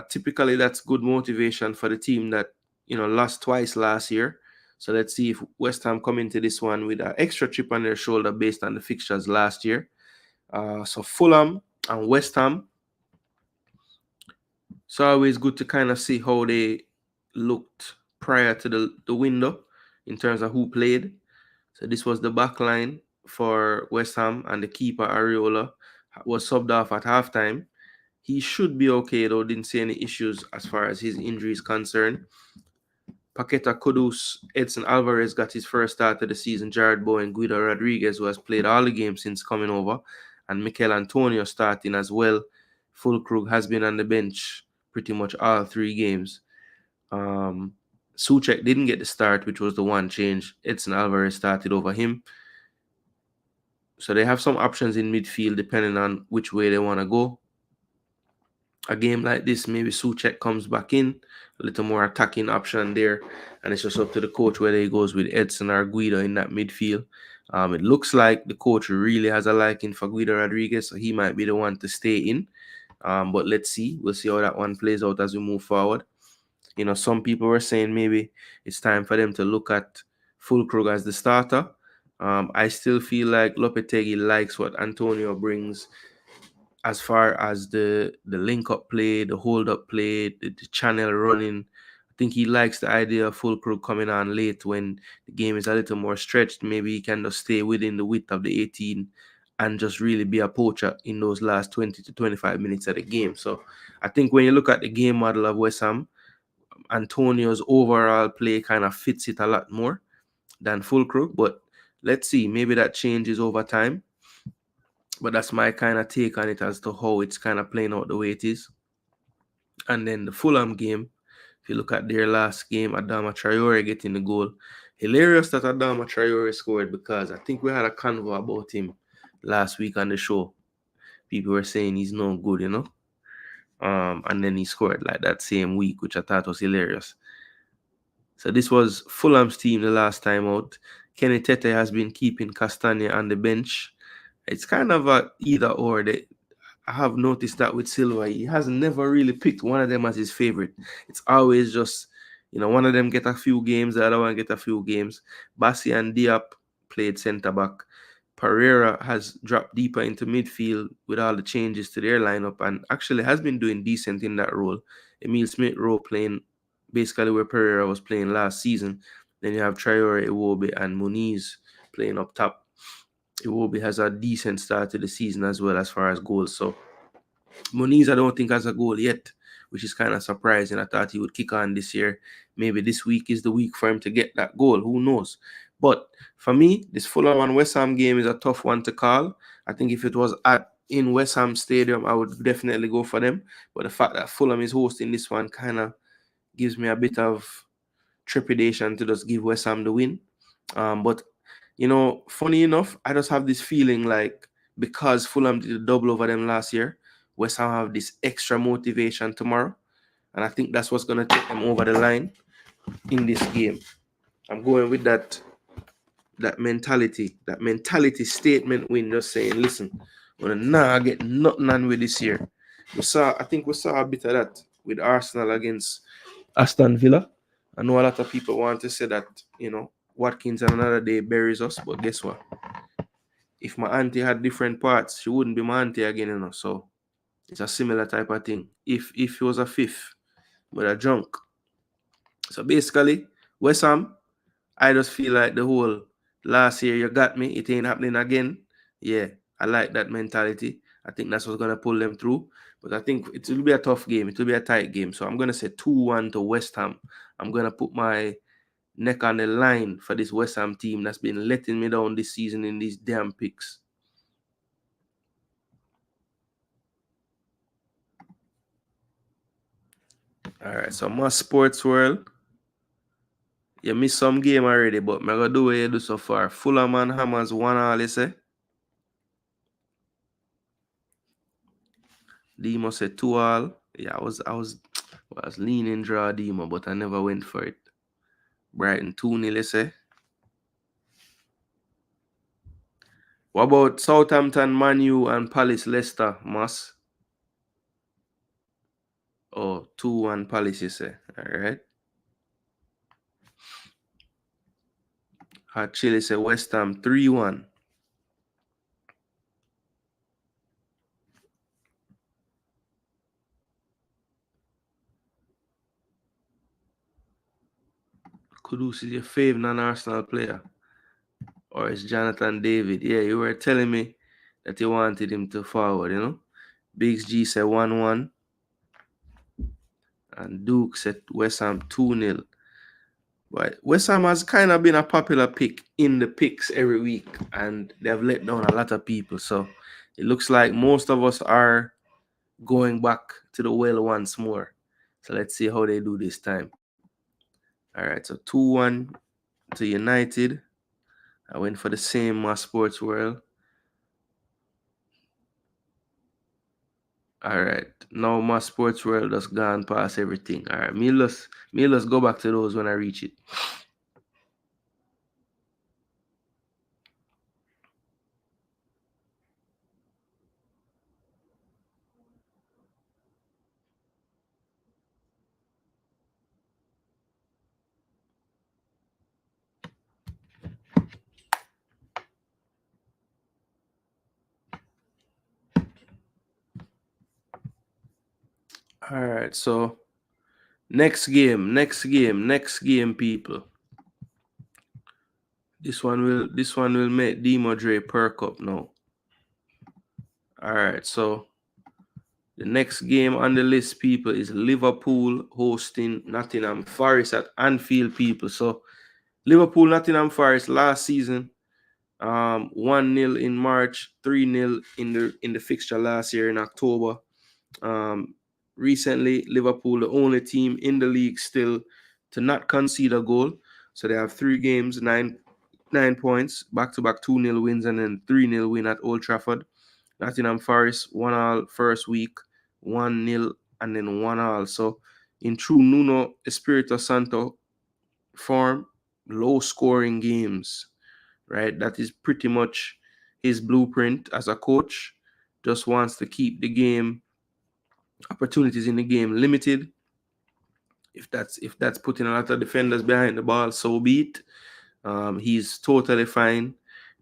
Typically, that's good motivation for the team that lost twice last year. So let's see if West Ham come into this one with an extra chip on their shoulder based on the fixtures last year. So Fulham and West Ham. It's always good to kind of see how they looked prior to the window in terms of who played. So this was the back line for West Ham, and the keeper Areola was subbed off at halftime. He should be okay though, didn't see any issues as far as his injury is concerned. Paqueta, Kudus, Edson Alvarez got his first start of the season. Jared Bowen, Guido Rodriguez, who has played all the games since coming over, and Mikel Antonio starting as well. Fulkrug has been on the bench pretty much all 3 games. Souček didn't get the start, which was the one change. Edson Alvarez started over him. So they have some options in midfield depending on which way they want to go. A game like this, maybe Souček comes back in, a little more attacking option there, and it's just up to the coach whether he goes with Edson or Guido in that midfield. It looks like the coach really has a liking for Guido Rodriguez, so he might be the one to stay in. But let's see. We'll see how that one plays out as we move forward. Some people were saying maybe it's time for them to look at Fulkrug as the starter. I still feel like Lopetegui likes what Antonio brings as far as the link-up play, the hold-up play, the channel running. I think he likes the idea of Fulkrug coming on late when the game is a little more stretched. Maybe he can just stay within the width of the 18 and just really be a poacher in those last 20 to 25 minutes of the game. So I think when you look at the game model of West Ham, Antonio's overall play kind of fits it a lot more than Fulkrug. But let's see, maybe that changes over time. But that's my kind of take on it as to how it's kind of playing out the way it is. And then the Fulham game, if you look at their last game, Adama Traore getting the goal. Hilarious that Adama Traore scored, because I think we had a convo about him last week on the show. People were saying he's no good, and then he scored like that same week, which I thought was hilarious. So this was Fulham's team the last time out. Kenny Tete has been keeping Castagna on the bench. It's kind of a either or. I have noticed that with Silva, he has never really picked one of them as his favorite. It's always just, one of them get a few games, the other one get a few games. Bassi and Diop played centre back. Pereira has dropped deeper into midfield with all the changes to their lineup and actually has been doing decent in that role. Emile Smith-Rowe playing basically where Pereira was playing last season. Then you have Traore, Iwobi, and Muniz playing up top. Iwobi has a decent start to the season as well as far as goals. So Muniz, I don't think has a goal yet, which is kind of surprising. I thought he would kick on this year. Maybe this week is the week for him to get that goal. Who knows? But for me, this Fulham and West Ham game is a tough one to call. I think if it was in West Ham Stadium, I would definitely go for them. But the fact that Fulham is hosting this one kind of gives me a bit of trepidation to just give West Ham the win. But funny enough, I just have this feeling like because Fulham did a double over them last year, West Ham have this extra motivation tomorrow. And I think that's what's going to take them over the line in this game. I'm going with that mentality statement win, just saying, listen, we're not get nothing on with this year. I think we saw a bit of that with Arsenal against Aston Villa. I know a lot of people want to say that, Watkins and another day buries us, but guess what? If my auntie had different parts, she wouldn't be my auntie again, So it's a similar type of thing. If he was a fifth, but a drunk, So basically, West Ham, I just feel like the whole last year you got me, it ain't happening again. Yeah, I like that mentality. I think that's what's gonna pull them through. But I think it will be a tough game. It will be a tight game. So I'm gonna say 2-1 to West Ham. I'm gonna put my neck on the line for this West Ham team that's been letting me down this season in these damn picks. All right, so my sports world. You missed some game already, but I'm gonna do what you do so far. Fulham and Hammers 1-1, you say? Demo said 2-2. Yeah, I was leaning draw Demo, but I never went for it. Brighton 2-0, you say? What about Southampton, Manu, and Palace, Leicester, Moss? Oh, 2-1 Palace, you say? All right. Hot Chili say West Ham 3-1. Kudus is your favorite non-Arsenal player? Or is Jonathan David? Yeah, you were telling me that you wanted him to forward, you know? Biggs G said 1-1. And Duke said West Ham 2-0. But West Ham has kind of been a popular pick in the picks every week, and they've let down a lot of people. So it looks like most of us are going back to the well once more. So let's see how they do this time. All right, so 2-1 to United. I went for the same sports world. All right, now my sports world has gone past everything. All right, me let's go back to those when I reach it. All right, so next game, people. This one will make Demo Dre perk up now. All right, so the next game on the list, people, is Liverpool hosting Nottingham Forest at Anfield, people. So Liverpool, Nottingham Forest last season, 1-0 in March, 3-0 in the fixture last year in October. Recently, Liverpool, the only team in the league still to not concede a goal. So they have 3 games, 9 points, back-to-back 2-0 wins, and then 3-0 win at Old Trafford. Nottingham Forest 1-1 first week, 1-0, and then 1-1. So in true Nuno Espirito Santo form, low-scoring games, right? That is pretty much his blueprint as a coach. Just wants to keep the game, opportunities in the game limited. If that's putting a lot of defenders behind the ball, so be it. He's totally fine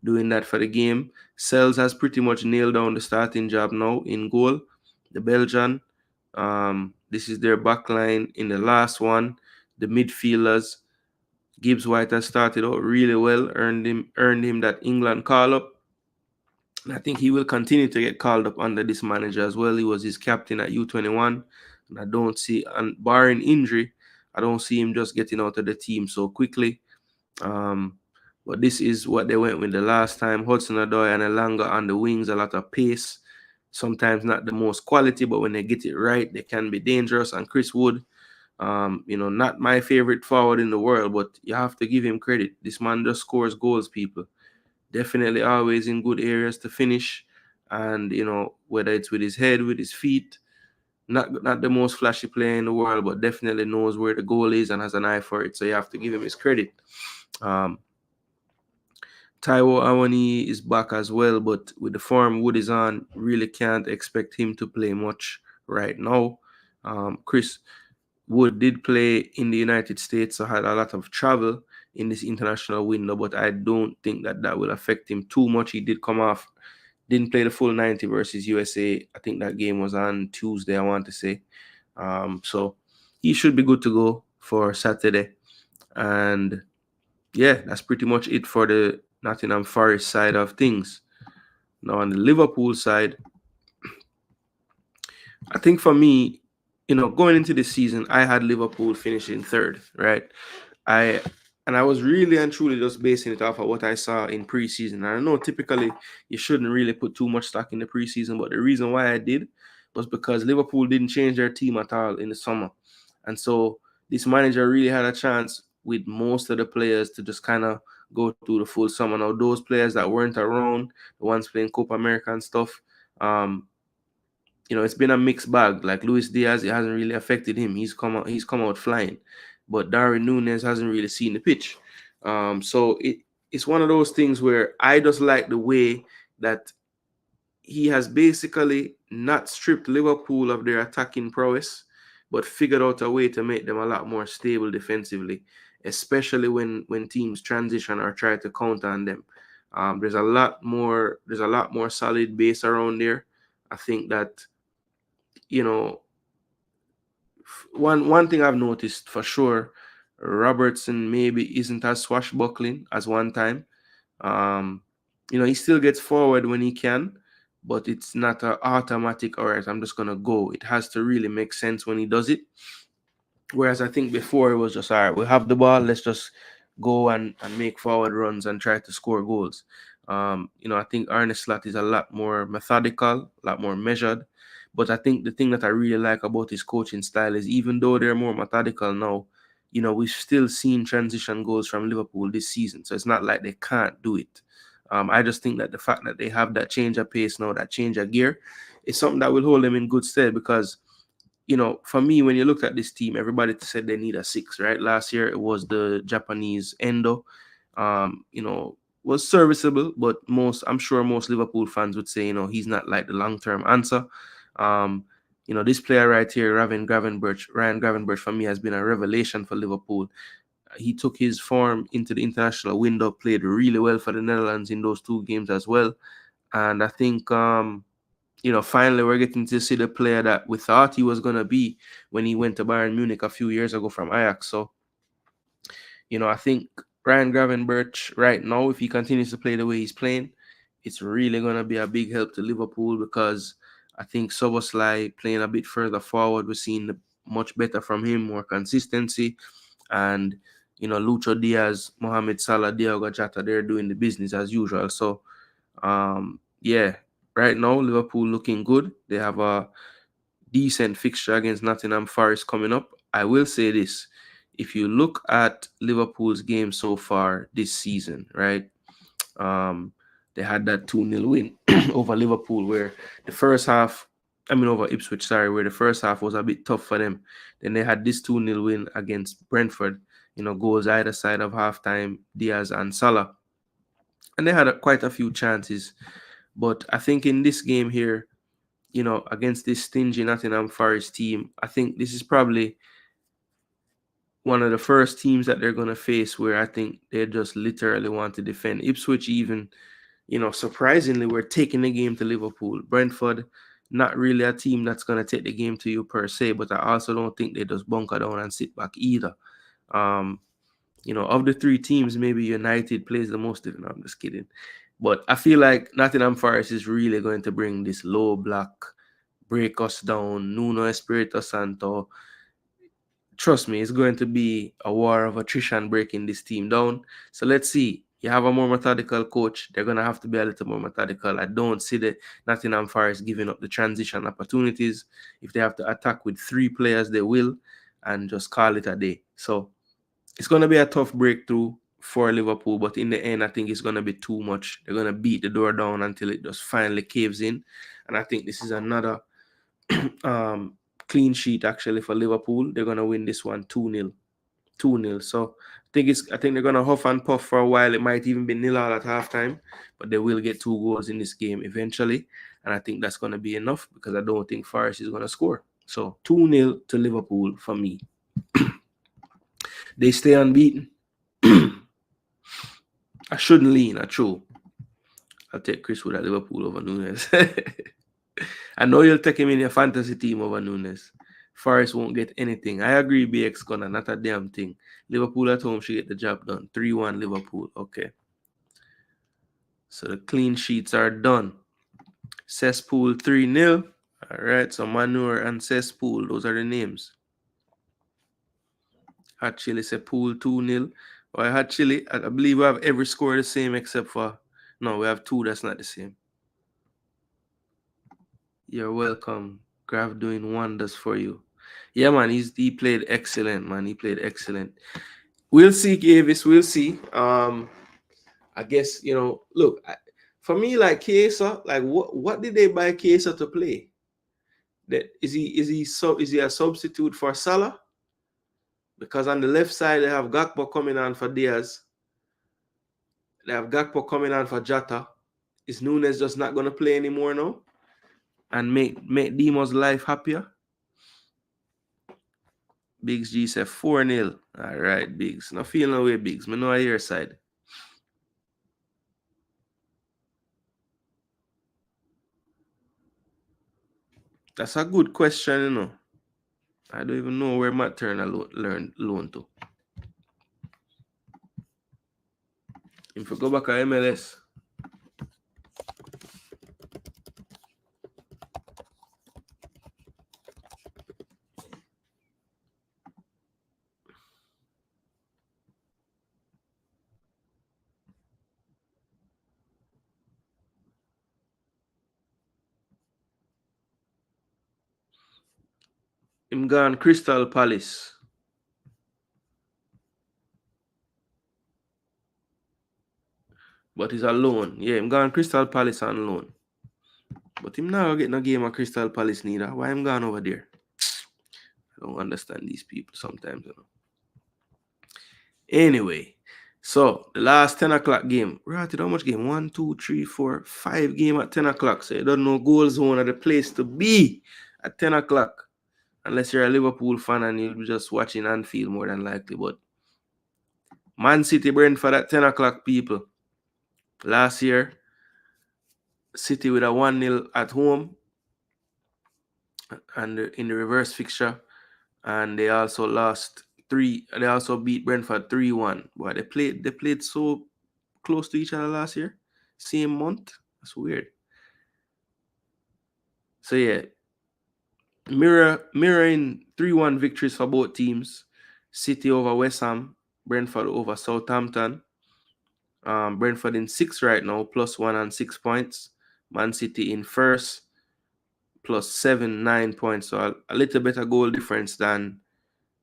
doing that for the game. Sells has pretty much nailed down the starting job now in goal. The Belgian, this is their back line in the last one. The midfielders, Gibbs White has started out really well, earned him that England call up. And I think he will continue to get called up under this manager as well. He was his captain at U21. And I don't see, and barring injury, I don't see him just getting out of the team so quickly. But this is what they went with the last time. Hudson-Odoi and Elanga on the wings, a lot of pace. Sometimes not the most quality, but when they get it right, they can be dangerous. And Chris Wood, not my favorite forward in the world, but you have to give him credit. This man just scores goals, people. Definitely always in good areas to finish. And, whether it's with his head, with his feet, not the most flashy player in the world, but definitely knows where the goal is and has an eye for it. So you have to give him his credit. Taiwo Awani is back as well, but with the form Wood is on, really can't expect him to play much right now. Chris Wood did play in the United States, so had a lot of travel in this international window, but I don't think that will affect him too much. He did come off, didn't play the full 90 versus USA. I think that game was on Tuesday, I want to say. So he should be good to go for Saturday. And yeah, that's pretty much it for the Nottingham Forest side of things. Now on the Liverpool side, I think for me, going into this season, I had Liverpool finishing third, right? I and I was really and truly just basing it off of what I saw in preseason. And I know typically you shouldn't really put too much stock in the preseason, but the reason why I did was because Liverpool didn't change their team at all in the summer. And so this manager really had a chance with most of the players to just kind of go through the full summer. Now, those players that weren't around, the ones playing Copa America and stuff, it's been a mixed bag. Like Luis Diaz, it hasn't really affected him. He's come out flying, but Darwin Núñez hasn't really seen the pitch. So it's one of those things where I just like the way that he has basically not stripped Liverpool of their attacking prowess, but figured out a way to make them a lot more stable defensively, especially when teams transition or try to counter on them. There's a lot more solid base around there. I think that one thing I've noticed for sure, Robertson maybe isn't as swashbuckling as one time. He still gets forward when he can, but it's not an automatic, all right, I'm just going to go. It has to really make sense when he does it. Whereas I think before it was just, all right, we have the ball, let's just go and make forward runs and try to score goals. I think Arne Slot is a lot more methodical, a lot more measured. But I think the thing that I really like about his coaching style is even though they're more methodical now, we've still seen transition goals from Liverpool this season. So it's not like they can't do it. I just think that the fact that they have that change of pace now, that change of gear, is something that will hold them in good stead because for me, when you looked at this team, everybody said they need a 6, right? Last year, it was the Japanese Endo, was serviceable, but I'm sure most Liverpool fans would say, he's not like the long-term answer. This player right here, Ryan Gravenberch, for me, has been a revelation for Liverpool. He took his form into the international window, played really well for the Netherlands in those 2 games as well. And I think, finally we're getting to see the player that we thought he was going to be when he went to Bayern Munich a few years ago from Ajax. So, I think Ryan Gravenberch right now, if he continues to play the way he's playing, it's really going to be a big help to Liverpool because I think Szoboszlai playing a bit further forward, we're seeing much better from him, more consistency. And, Lucho Diaz, Mohamed Salah, Diogo Jota, they're doing the business as usual. So, yeah, right now, Liverpool looking good. They have a decent fixture against Nottingham Forest coming up. I will say this. If you look at Liverpool's game so far this season, right, they had that 2-0 win over Liverpool where the first half, over Ipswich, where the first half was a bit tough for them. Then they had this 2-0 win against Brentford, goals either side of halftime, Diaz and Salah. And they had quite a few chances. But I think in this game here, against this stingy Nottingham Forest team, I think this is probably one of the first teams that they're going to face where I think they just literally want to defend. Ipswich even, surprisingly, we're taking the game to Liverpool. Brentford, not really a team that's going to take the game to you per se, but I also don't think they just bunker down and sit back either. Of the 3 teams, maybe United plays the most. No, I'm just kidding. But I feel like Nottingham Forest is really going to bring this low block, break us down, Nuno Espirito Santo. Trust me, it's going to be a war of attrition breaking this team down. So let's see. You have a more methodical coach. They're going to have to be a little more methodical. I don't see the Nottingham Forest giving up the transition opportunities. If they have to attack with 3 players, they will, and just call it a day. So it's going to be a tough breakthrough for Liverpool, but in the end, I think it's going to be too much. They're going to beat the door down until it just finally caves in. And I think this is another clean sheet actually for Liverpool. They're going to win this one 2-0. 2-0. So I think they're going to huff and puff for a while. It might even be 0-0 at halftime, but they will get 2 goals in this game eventually. And I think that's going to be enough because I don't think Forest is going to score. So 2-0 to Liverpool for me. They stay unbeaten. I shouldn't lean, true. I'll take Chris Wood at Liverpool over Núñez. I know you'll take him in your fantasy team over Núñez. Forest won't get anything. I agree, BX Gunner, not a damn thing. Liverpool at home should get the job done. 3-1 Liverpool. Okay. So the clean sheets are done. Cesspool 3-0. All right. So Manure and Cesspool, those are the names. Hot Chili say Pool 2-0. Or Hot Chili, I believe we have every score the same except for... No, we have 2 that's not the same. You're welcome. Graf doing wonders for you. Yeah, man, he played excellent, man. He played excellent. We'll see, Gavis. We'll see. I guess, look, for me, like Chiesa, like what did they buy Chiesa to play? That is he a substitute for Salah? Because on the left side they have Gakpo coming on for Diaz. They have Gakpo coming on for Jota. Is Nunes just not gonna play anymore now? And make Demo's life happier? Biggs G said 4-0. All right, Biggs. No feeling no way, Biggs. I know I your side. That's a good question, I don't even know where Matt Turner loan to. If we go back to MLS. Him gone Crystal Palace. But he's on loan. Yeah, him gone Crystal Palace on loan. But him now get no game at Crystal Palace neither. Why him gone over there? I don't understand these people sometimes, Anyway, so the last 10 o'clock game. We're at how much game? 1, 2, 3, 4, 5 game at 10 o'clock. So you don't know goal zone are the place to be at 10 o'clock. Unless you're a Liverpool fan and you'll be just watching Anfield more than likely. But Man City Brentford at 10 o'clock, people. Last year, City with a 1-0 at home and in the reverse fixture. And they also they also beat Brentford 3-1. But they played so close to each other last year. Same month. That's weird. So yeah. Mirroring 3-1 victories for both teams. City over West Ham, Brentford over Southampton. Brentford in 6th right now, +1 and 6 points. Man City in 1st, +7, 9 points. So a little better goal difference than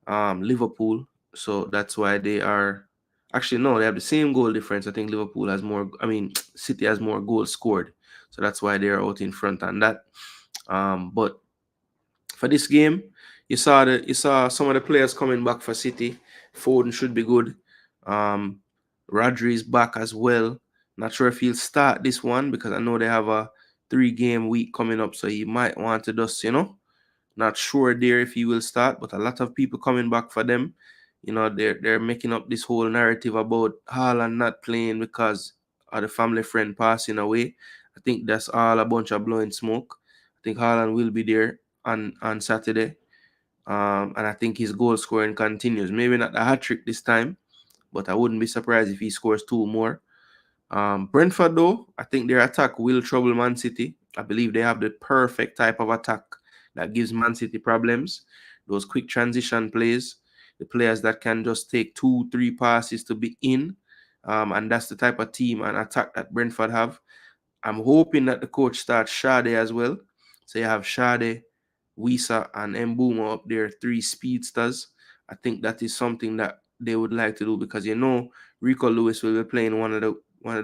Liverpool. So that's why they are... Actually, no, they have the same goal difference. I think Liverpool has more... City has more goals scored. So that's why they're out in front on that. But for this game, you saw some of the players coming back for City. Foden should be good. Rodri is back as well. Not sure if he'll start this one because I know they have a 3-game week coming up, so he might want to just, not sure there if he will start, but a lot of people coming back for them. They're making up this whole narrative about Haaland not playing because of the family friend passing away. I think that's all a bunch of blowing smoke. I think Haaland will be there on Saturday. And I think his goal scoring continues. Maybe not a hat-trick this time, but I wouldn't be surprised if he scores 2 more. Brentford, though, I think their attack will trouble Man City. I believe they have the perfect type of attack that gives Man City problems. Those quick transition plays, the players that can just take 2-3 passes to be in. And that's the type of team and attack that Brentford have. I'm hoping that the coach starts Sade as well. So you have Sade, Wisa, and Mbuma up there, 3 speedsters. I think that is something that they would like to do because Rico Lewis will be playing one of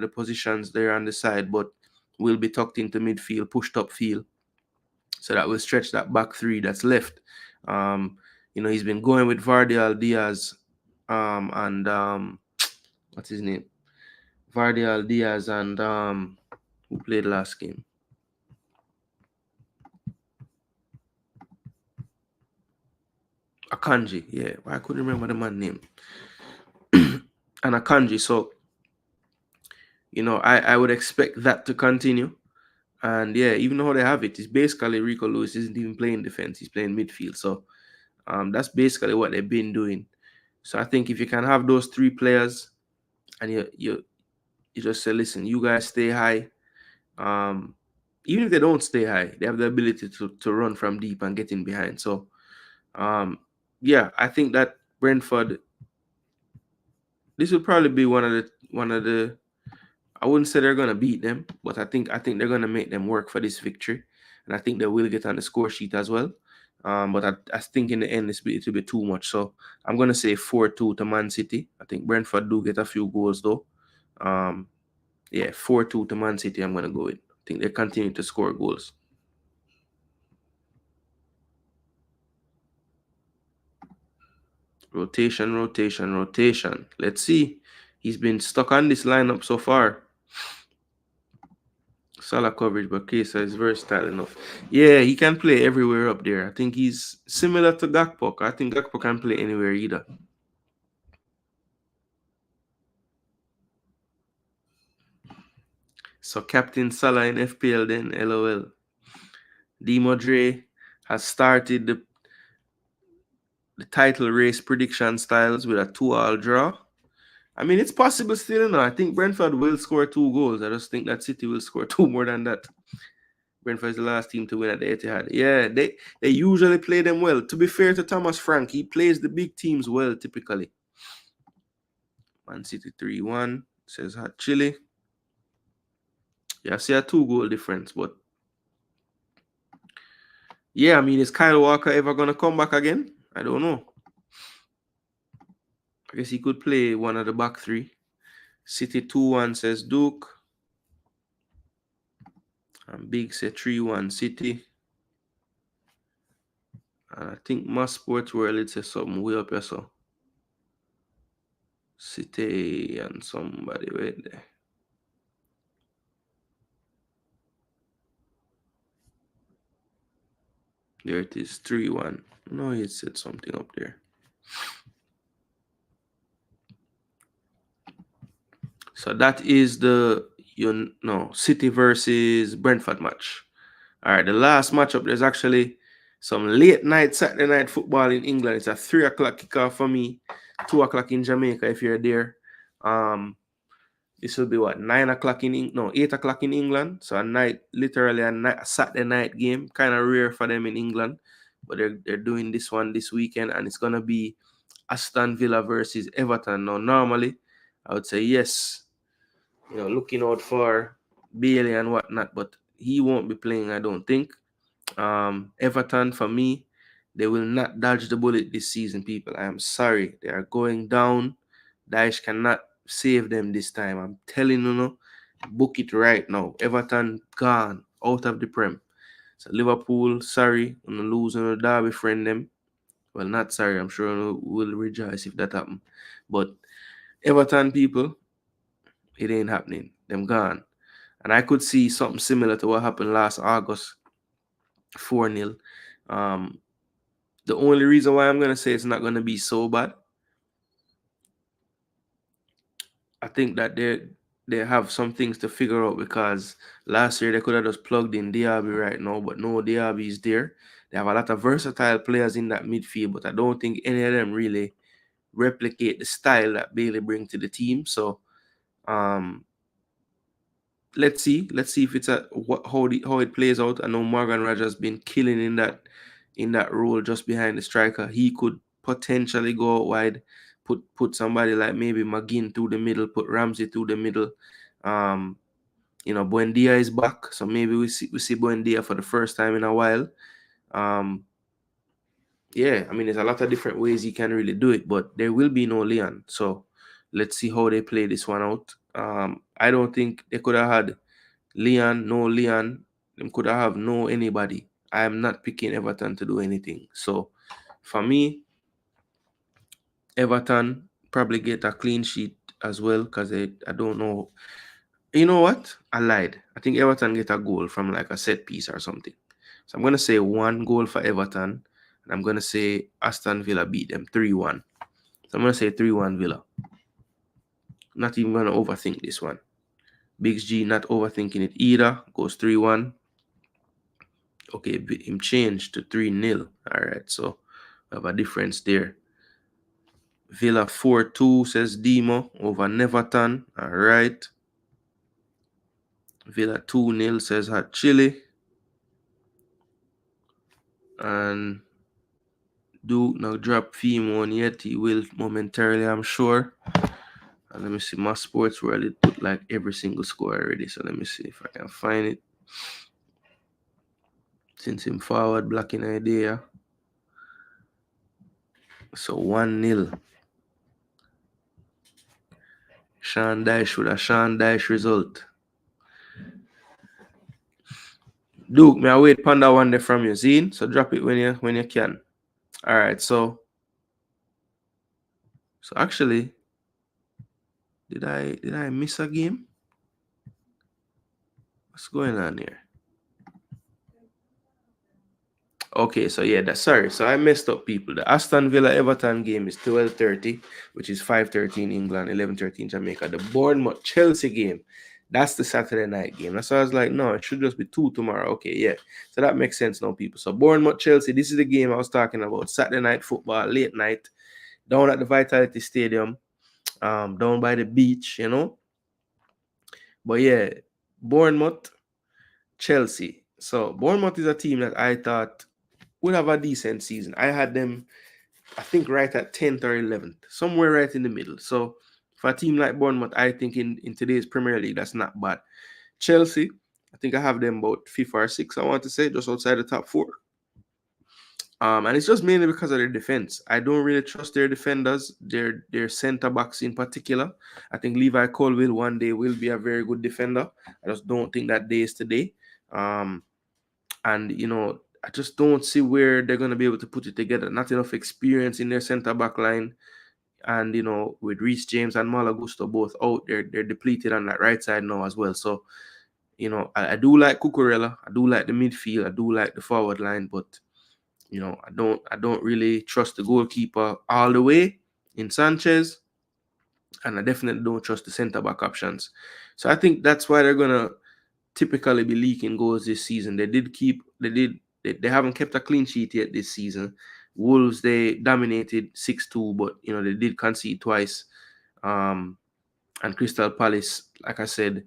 the positions there on the side, but will be tucked into midfield, pushed up field. So that will stretch that back 3 that's left. He's been going with Vardial, Diaz, and what's his name? Vardial, Diaz, and who played last game? Akanji, yeah. I couldn't remember the man's name. And Akanji, so I would expect that to continue. And yeah, even though they have it's basically Rico Lewis isn't even playing defense, he's playing midfield. So That's basically what they've been doing. So I think if you can have those 3 players and you just say, listen, you guys stay high. Even if they don't stay high, they have the ability to run from deep and get in behind. So yeah, I think that Brentford, this would probably be one of the I wouldn't say they're gonna beat them, but I think they're gonna make them work for this victory, and I think they will get on the score sheet as well. But I think in the end it will be too much. So I'm gonna say 4-2 to Man City. I think Brentford do get a few goals though. Yeah, 4-2 to Man City. I'm gonna go with. I think they continue to score goals. Rotation. Let's see. He's been stuck on this lineup so far. Salah coverage, but Kesa is versatile enough. Yeah, he can play everywhere up there. I think he's similar to Gakpo. I think Gakpo can play anywhere either. So Captain Salah in FPL then, LOL. Demodre has started the title race prediction styles with a 2-2 draw. I mean, it's possible still, you know. I think Brentford will score 2 goals. I just think that City will score 2 more than that. Brentford is the last team to win at the Etihad. Yeah, they usually play them well. To be fair to Thomas Frank, he plays the big teams well typically. Man City 3-1, says Hot Chili. Yeah, I see a 2-goal difference, but yeah, I mean, is Kyle Walker ever gonna come back again? I don't know. I guess he could play one of the back 3. City 2-1, says Duke. And Big say 3-1 City. And I think my Sports World, it says something way up here, so City and somebody right there. There it is, 3-1. No, it said something up there. So that is the City versus Brentford match. All right, the last matchup, there's actually some late night Saturday night football in England. It's a 3 o'clock kickoff for me, 2 o'clock in Jamaica if you're there. This will be what, 8 o'clock in England. So literally a Saturday night game, kind of rare for them in England, but they're doing this one this weekend, and it's gonna be Aston Villa versus Everton. Now, normally, I would say yes, looking out for Bailey and whatnot, but he won't be playing, I don't think. Everton, for me, they will not dodge the bullet this season, people. I am sorry. They are going down. Daesh cannot save them this time. I'm telling you, book it right now. Everton gone out of the Prem. So Liverpool, sorry, on losing a derby friend them. Well, not sorry. I'm sure we'll rejoice if that happen. But Everton people, it ain't happening. Them gone. And I could see something similar to what happened last August, 4-0. The only reason why I'm gonna say it's not gonna be so bad, I think that they have some things to figure out, because last year they could have just plugged in Diaby right now, but no, Diaby is there. They have a lot of versatile players in that midfield, but I don't think any of them really replicate the style that Bailey brings to the team. So let's see if it's how it plays out. I know Morgan Rogers been killing in that role just behind the striker. He could potentially go out wide, put somebody like maybe McGinn through the middle, put Ramsey through the middle. Buendia is back, so maybe we see Buendia for the first time in a while. Yeah, I mean, there's a lot of different ways he can really do it, but there will be no Leon. So let's see how they play this one out. I don't think they could have had no Leon. They could have no anybody. I am not picking Everton to do anything. So for me, Everton probably get a clean sheet as well, because I don't know. You know what? I lied. I think Everton get a goal from like a set piece or something. So I'm going to say 1 goal for Everton. And I'm going to say Aston Villa beat them 3-1. So I'm going to say 3-1 Villa. Not even going to overthink this one. Big G not overthinking it either. Goes 3-1. Okay, him changed to 3-0. All right, so Have a difference there. Villa 4-2 says Demo over Neverton. All right. Villa 2-0 says Hot Chili. And Duke now drop theme one yet. He will momentarily, I'm sure. And let me see. My sports world, it put like every single score already. So let me see if I can find it. Since him forward blocking idea. So 1-0. Sean Dyche with a Sean Dyche result. Duke, may I wait Panda one day from you, Zine? So drop it when you can. Alright, so actually, did I miss a game? What's going on here? Okay, so yeah, sorry. So I messed up, people. The Aston Villa Everton game is 12:30, which is 5:30 in England, 11:30 in Jamaica. The Bournemouth Chelsea game, that's the Saturday night game. That's why I was like, no, it should just be 2 tomorrow. Okay, yeah. So that makes sense now, people. So Bournemouth Chelsea, this is the game I was talking about. Saturday night football, late night, down at the Vitality Stadium, down by the beach, you know. But yeah, Bournemouth, Chelsea. So Bournemouth is a team that I thought would have a decent season. I had them, I think, right at 10th or 11th, somewhere right in the middle. So for a team like Bournemouth, I think in today's Premier League, that's not bad. Chelsea, I think I have them about 5th or 6th, I want to say, just outside the top 4. And it's just mainly because of their defense. I don't really trust their defenders, their centre backs in particular. I think Levi Colwill one day will be a very good defender. I just don't think that day is today. And you know, I just don't see where they're going to be able to put it together. Not enough experience in their centre back line. And you know, with Reece James and Malagusto both out, they're depleted on that right side now as well. So, you know, I do like Cucurella. I do like the midfield. I do like the forward line, but you know, I don't really trust the goalkeeper all the way in Sanchez, and I definitely don't trust the centre back options. So I think that's why they're gonna typically be leaking goals this season. They haven't kept a clean sheet yet this season. Wolves, they dominated 6-2, but you know, they did concede twice. And Crystal Palace, like I said,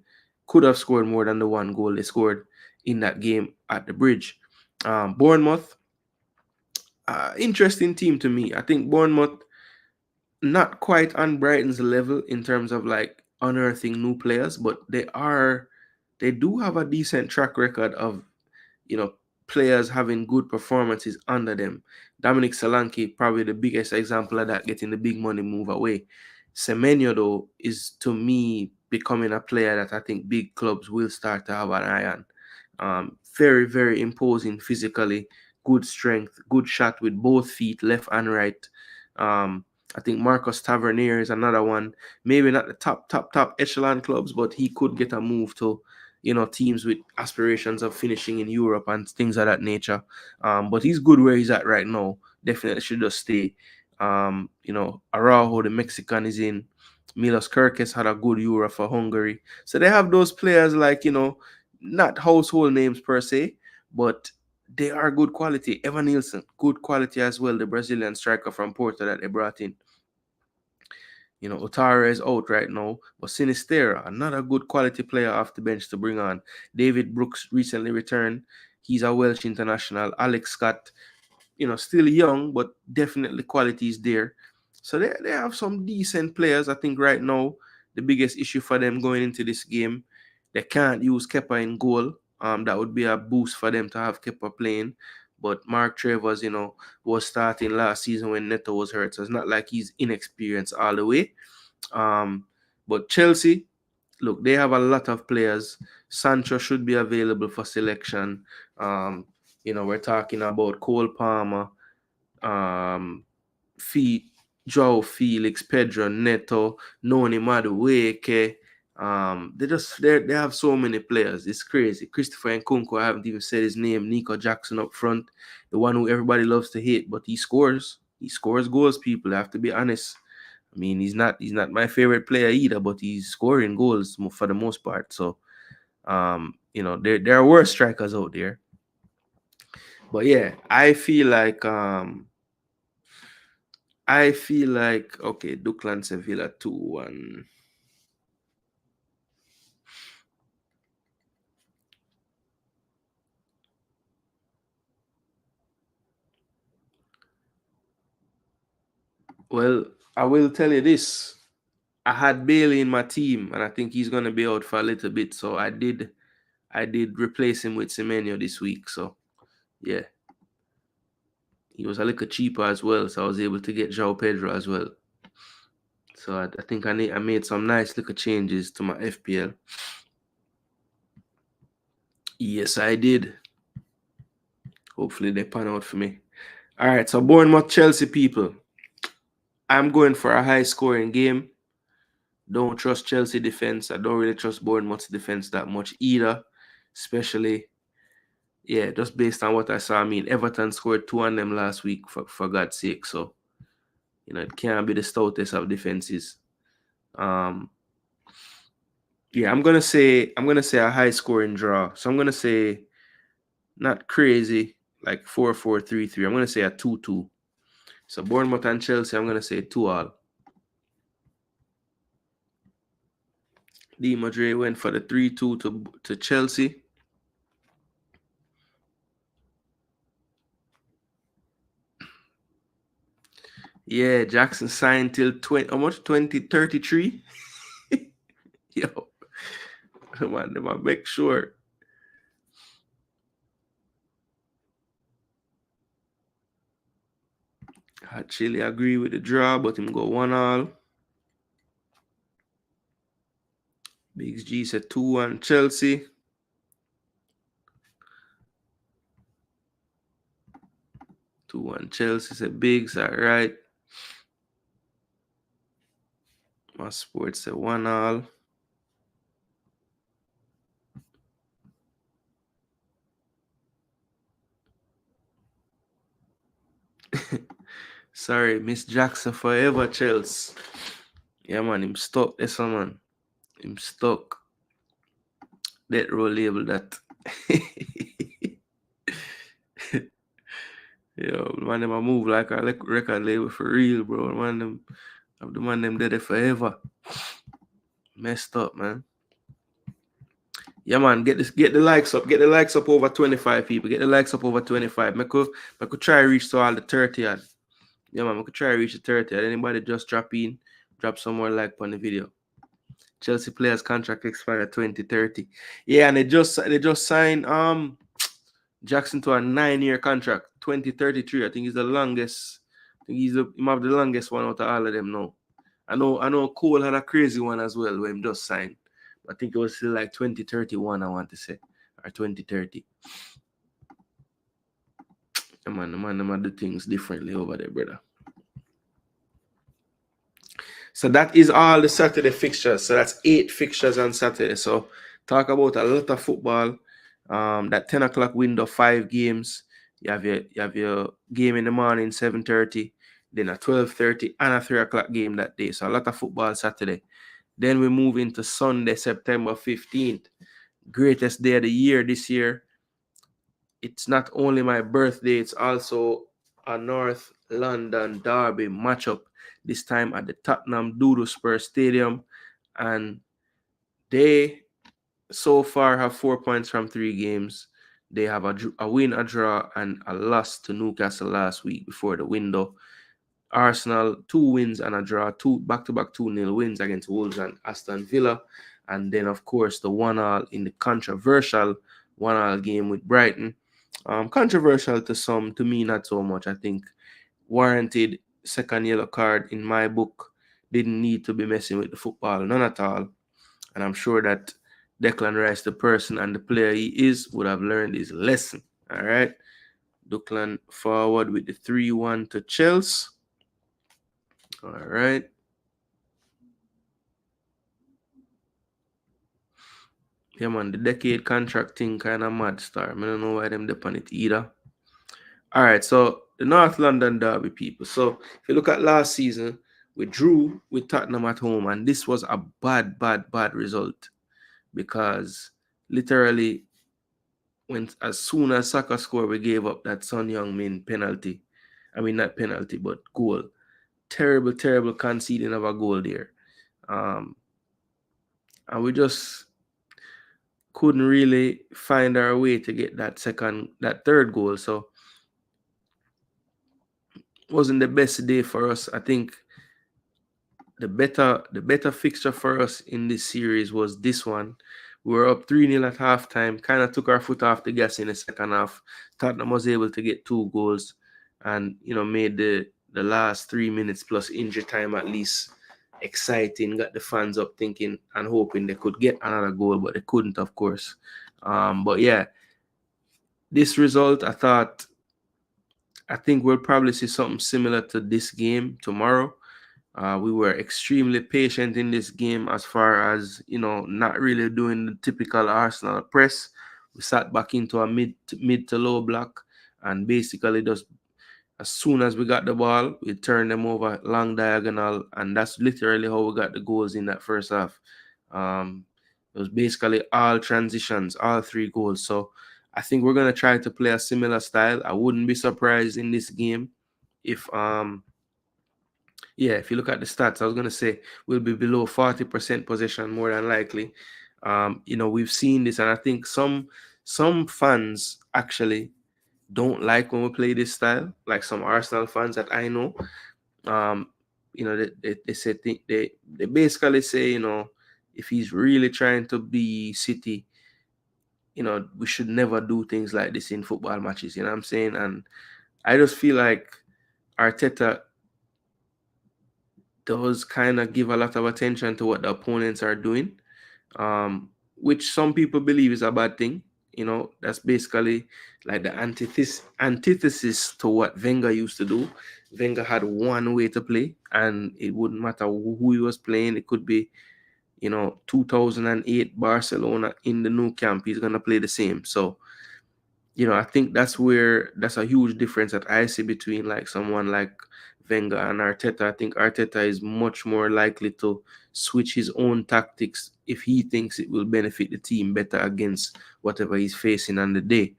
could have scored more than the 1 goal they scored in that game at the Bridge. Bournemouth, interesting team to me. I think Bournemouth not quite on Brighton's level in terms of like unearthing new players, but they do have a decent track record of, you know, players having good performances under them. Dominic Solanke, probably the biggest example of that, getting the big money move away. Semenyo, though, is to me becoming a player that I think big clubs will start to have an eye on. Very, very imposing physically, good strength, good shot with both feet, left and right. I think Marcus Tavernier is another one. Maybe not the top echelon clubs, but he could get a move to, you know, teams with aspirations of finishing in Europe and things of that nature. But he's good where he's at right now. Definitely should just stay. You know, Araujo, the Mexican, is in. Milos Kerkez had a good Euro for Hungary. So they have those players like, you know, not household names per se, but they are good quality. Evan Nielsen, good quality as well, the Brazilian striker from Porto that they brought in. You know, Otara is out right now, but Sinistera, another good quality player off the bench to bring on. David Brooks recently returned. He's a Welsh international. Alex Scott, you know, still young, but definitely quality is there. So they have some decent players. I think right now, the biggest issue for them going into this game, they can't use Kepa in goal. That would be a boost for them to have Kepa playing. But Mark Travers, you know, was starting last season when Neto was hurt. So it's not like he's inexperienced all the way. But Chelsea, look, they have a lot of players. Sancho should be available for selection. You know, we're talking about Cole Palmer, Joao Felix, Pedro Neto, Noni Madueke. They have so many players. It's crazy. Christopher Nkunku, I haven't even said his name. Nico Jackson up front, the one who everybody loves to hate, but he scores. He scores goals, people. I have to be honest. I mean, he's not my favorite player either, but he's scoring goals for the most part. So, you know, there are worse strikers out there. But yeah, I feel like I feel like, okay, Duckland Sevilla 2-1. Well, I will tell you this. I had Bailey in my team, and I think he's gonna be out for a little bit. So I did replace him with Semenyo this week. So yeah, he was a little cheaper as well. So I was able to get João Pedro as well. So I think I made some nice little changes to my FPL. Yes, I did. Hopefully they pan out for me. All right, so Bournemouth Chelsea people. I'm going for a high scoring game. Don't trust Chelsea defense. I don't really trust Bournemouth's defense that much either. Especially, yeah, just based on what I saw. I mean, Everton scored 2 on them last week, for God's sake. So, it can't be the stoutest of defenses. Yeah, I'm gonna say a high scoring draw. So I'm gonna say not crazy, like 4-4-3-3. I'm gonna say a 2-2. So Bournemouth and Chelsea, I'm gonna say 2-all. D Madrid went for the 3-2 to Chelsea. Yeah, Jackson signed till 2033. Yo, man, them I make sure. I actually agree with the draw, but him go 1-all. Biggs G said 2-1 Chelsea. 2-1 Chelsea said Biggs, all right. My sports said 1-all. Sorry, Miss Jackson forever, Chelsea. Yeah, man, him stuck. That's one, man. Him stuck. That roll label that. Yo, man, them a move like a record label for real, bro. The man them did it forever. Messed up, man. Yeah, man, get the likes up. Get the likes up over 25 people. Get the likes up over 25. I could try reach to all the 30. Yeah, man, I could try reach the 30. Anybody just drop some more like on the video. Chelsea players contract expire 2030. Yeah, and they just signed Jackson to a 9-year contract, 2033. I think he's the longest. I think he might have the longest one out of all of them now. I know Cole had a crazy one as well when he just signed. I think it was still like 2031, I want to say. Or 2030. Yeah, man, the man do things differently over there, brother. So that is all the Saturday fixtures. So that's 8 fixtures on Saturday. So talk about a lot of football. That 10 o'clock window, 5 games. You have your game in the morning, 7:30, then a 12:30 and a 3 o'clock game that day. So a lot of football Saturday. Then we move into Sunday, September 15th. Greatest day of the year this year. It's not only my birthday, it's also a North London derby matchup, this time at the Tottenham Doodle Spurs Stadium. And they so far have 4 points from 3 games. They have a win, a draw, and a loss to Newcastle last week before the window. Arsenal, 2 wins and a draw, 2 back-to-back 2-0 wins against Wolves and Aston Villa. And then, of course, the 1-all in the controversial 1-all game with Brighton. Controversial to some, to me, not so much. I think warranted second yellow card in my book. Didn't need to be messing with the football, none at all. And I'm sure that Declan Rice, the person and the player he is, would have learned his lesson. All right. Declan forward with the 3-1 to Chelsea. All right. Yeah, man, the decade contract thing kind of mad star. I don't know why them dip on it either. All right, so the North London derby, people. So if you look at last season, we drew with Tottenham at home, and this was a bad result because literally, as soon as Saka scored, we gave up that Son Heung-min penalty. I mean, not penalty, but goal. terrible conceding of a goal there. And we just couldn't really find our way to get that third goal. So it wasn't the best day for us. I think the better fixture for us in this series was this one. We were up 3-0 at halftime, kind of took our foot off the gas in the second half. Tottenham was able to get 2 goals and, made the last 3 minutes plus injury time at least exciting, got the fans up thinking and hoping they could get another goal, but they couldn't, of course. But yeah, this result, I think we'll probably see something similar to this game tomorrow. We were extremely patient in this game as far as, not really doing the typical Arsenal press. We sat back into a mid to low block and basically just as soon as we got the ball, we turned them over long diagonal, and that's literally how we got the goals in that first half. It was basically all transitions, all 3 goals. So I think we're gonna try to play a similar style. I wouldn't be surprised in this game if if you look at the stats, I was gonna say we'll be below 40% possession more than likely. We've seen this, and I think some fans actually don't like when we play this style, like some Arsenal fans that I know. They say they basically say, if he's really trying to be City, we should never do things like this in football matches. You know what I'm saying? And I just feel like Arteta does kind of give a lot of attention to what the opponents are doing, which some people believe is a bad thing. That's basically like the antithesis to what Wenger used to do. Wenger had one way to play, and it wouldn't matter who he was playing. It could be, 2008 Barcelona in the Nou Camp. He's going to play the same. So, I think that's a huge difference that I see between like someone like Wenger and Arteta. I think Arteta is much more likely to switch his own tactics if he thinks it will benefit the team better against whatever he's facing on the day.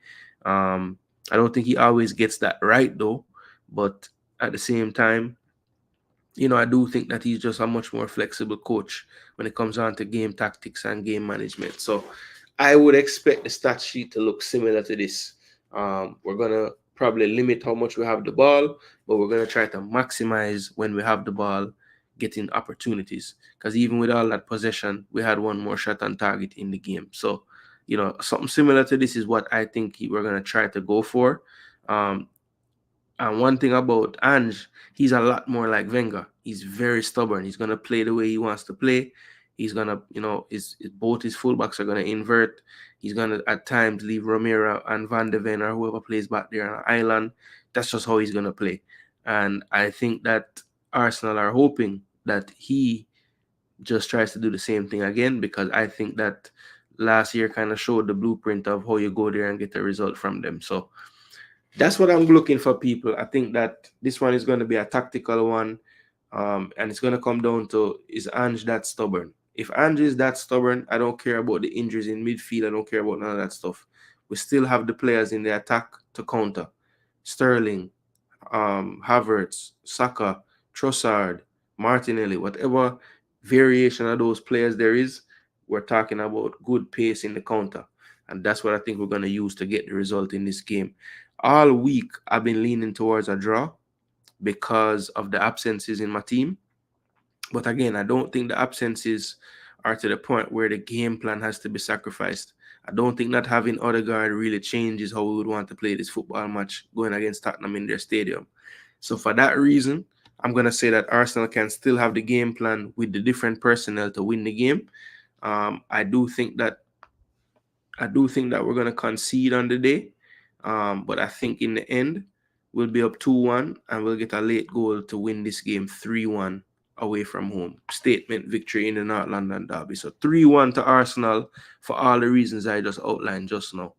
I don't think he always gets that right though, but at the same time, I do think that he's just a much more flexible coach when it comes on to game tactics and game management. So I would expect the stat sheet to look similar to this. We're going to probably limit how much we have the ball, but we're going to try to maximize when we have the ball, getting opportunities. Because even with all that possession, we had one more shot on target in the game. So, something similar to this is what I think we're going to try to go for. And one thing about Ange, he's a lot more like Wenger. He's very stubborn. He's going to play the way he wants to play. He's going to, both his fullbacks are going to invert. He's going to, at times, leave Romero and Van de Ven or whoever plays back there on the island. That's just how he's going to play. And I think that Arsenal are hoping that he just tries to do the same thing again, because I think that last year kind of showed the blueprint of how you go there and get a result from them. So that's what I'm looking for, people. I think that this one is going to be a tactical one, and it's going to come down to, is Ange that stubborn? If Ange is that stubborn, I don't care about the injuries in midfield. I don't care about none of that stuff. We still have the players in the attack to counter. Sterling, Havertz, Saka, Trossard, Martinelli, whatever variation of those players there is, we're talking about good pace in the counter. And that's what I think we're going to use to get the result in this game. All week, I've been leaning towards a draw because of the absences in my team. But again, I don't think the absences are to the point where the game plan has to be sacrificed. I don't think not having Odegaard really changes how we would want to play this football match going against Tottenham in their stadium. So for that reason, I'm going to say that Arsenal can still have the game plan with the different personnel to win the game. I do think that we're going to concede on the day. But I think in the end, we'll be up 2-1 and we'll get a late goal to win this game 3-1 away from home. Statement victory in the North London derby. So 3-1 to Arsenal for all the reasons I just outlined just now.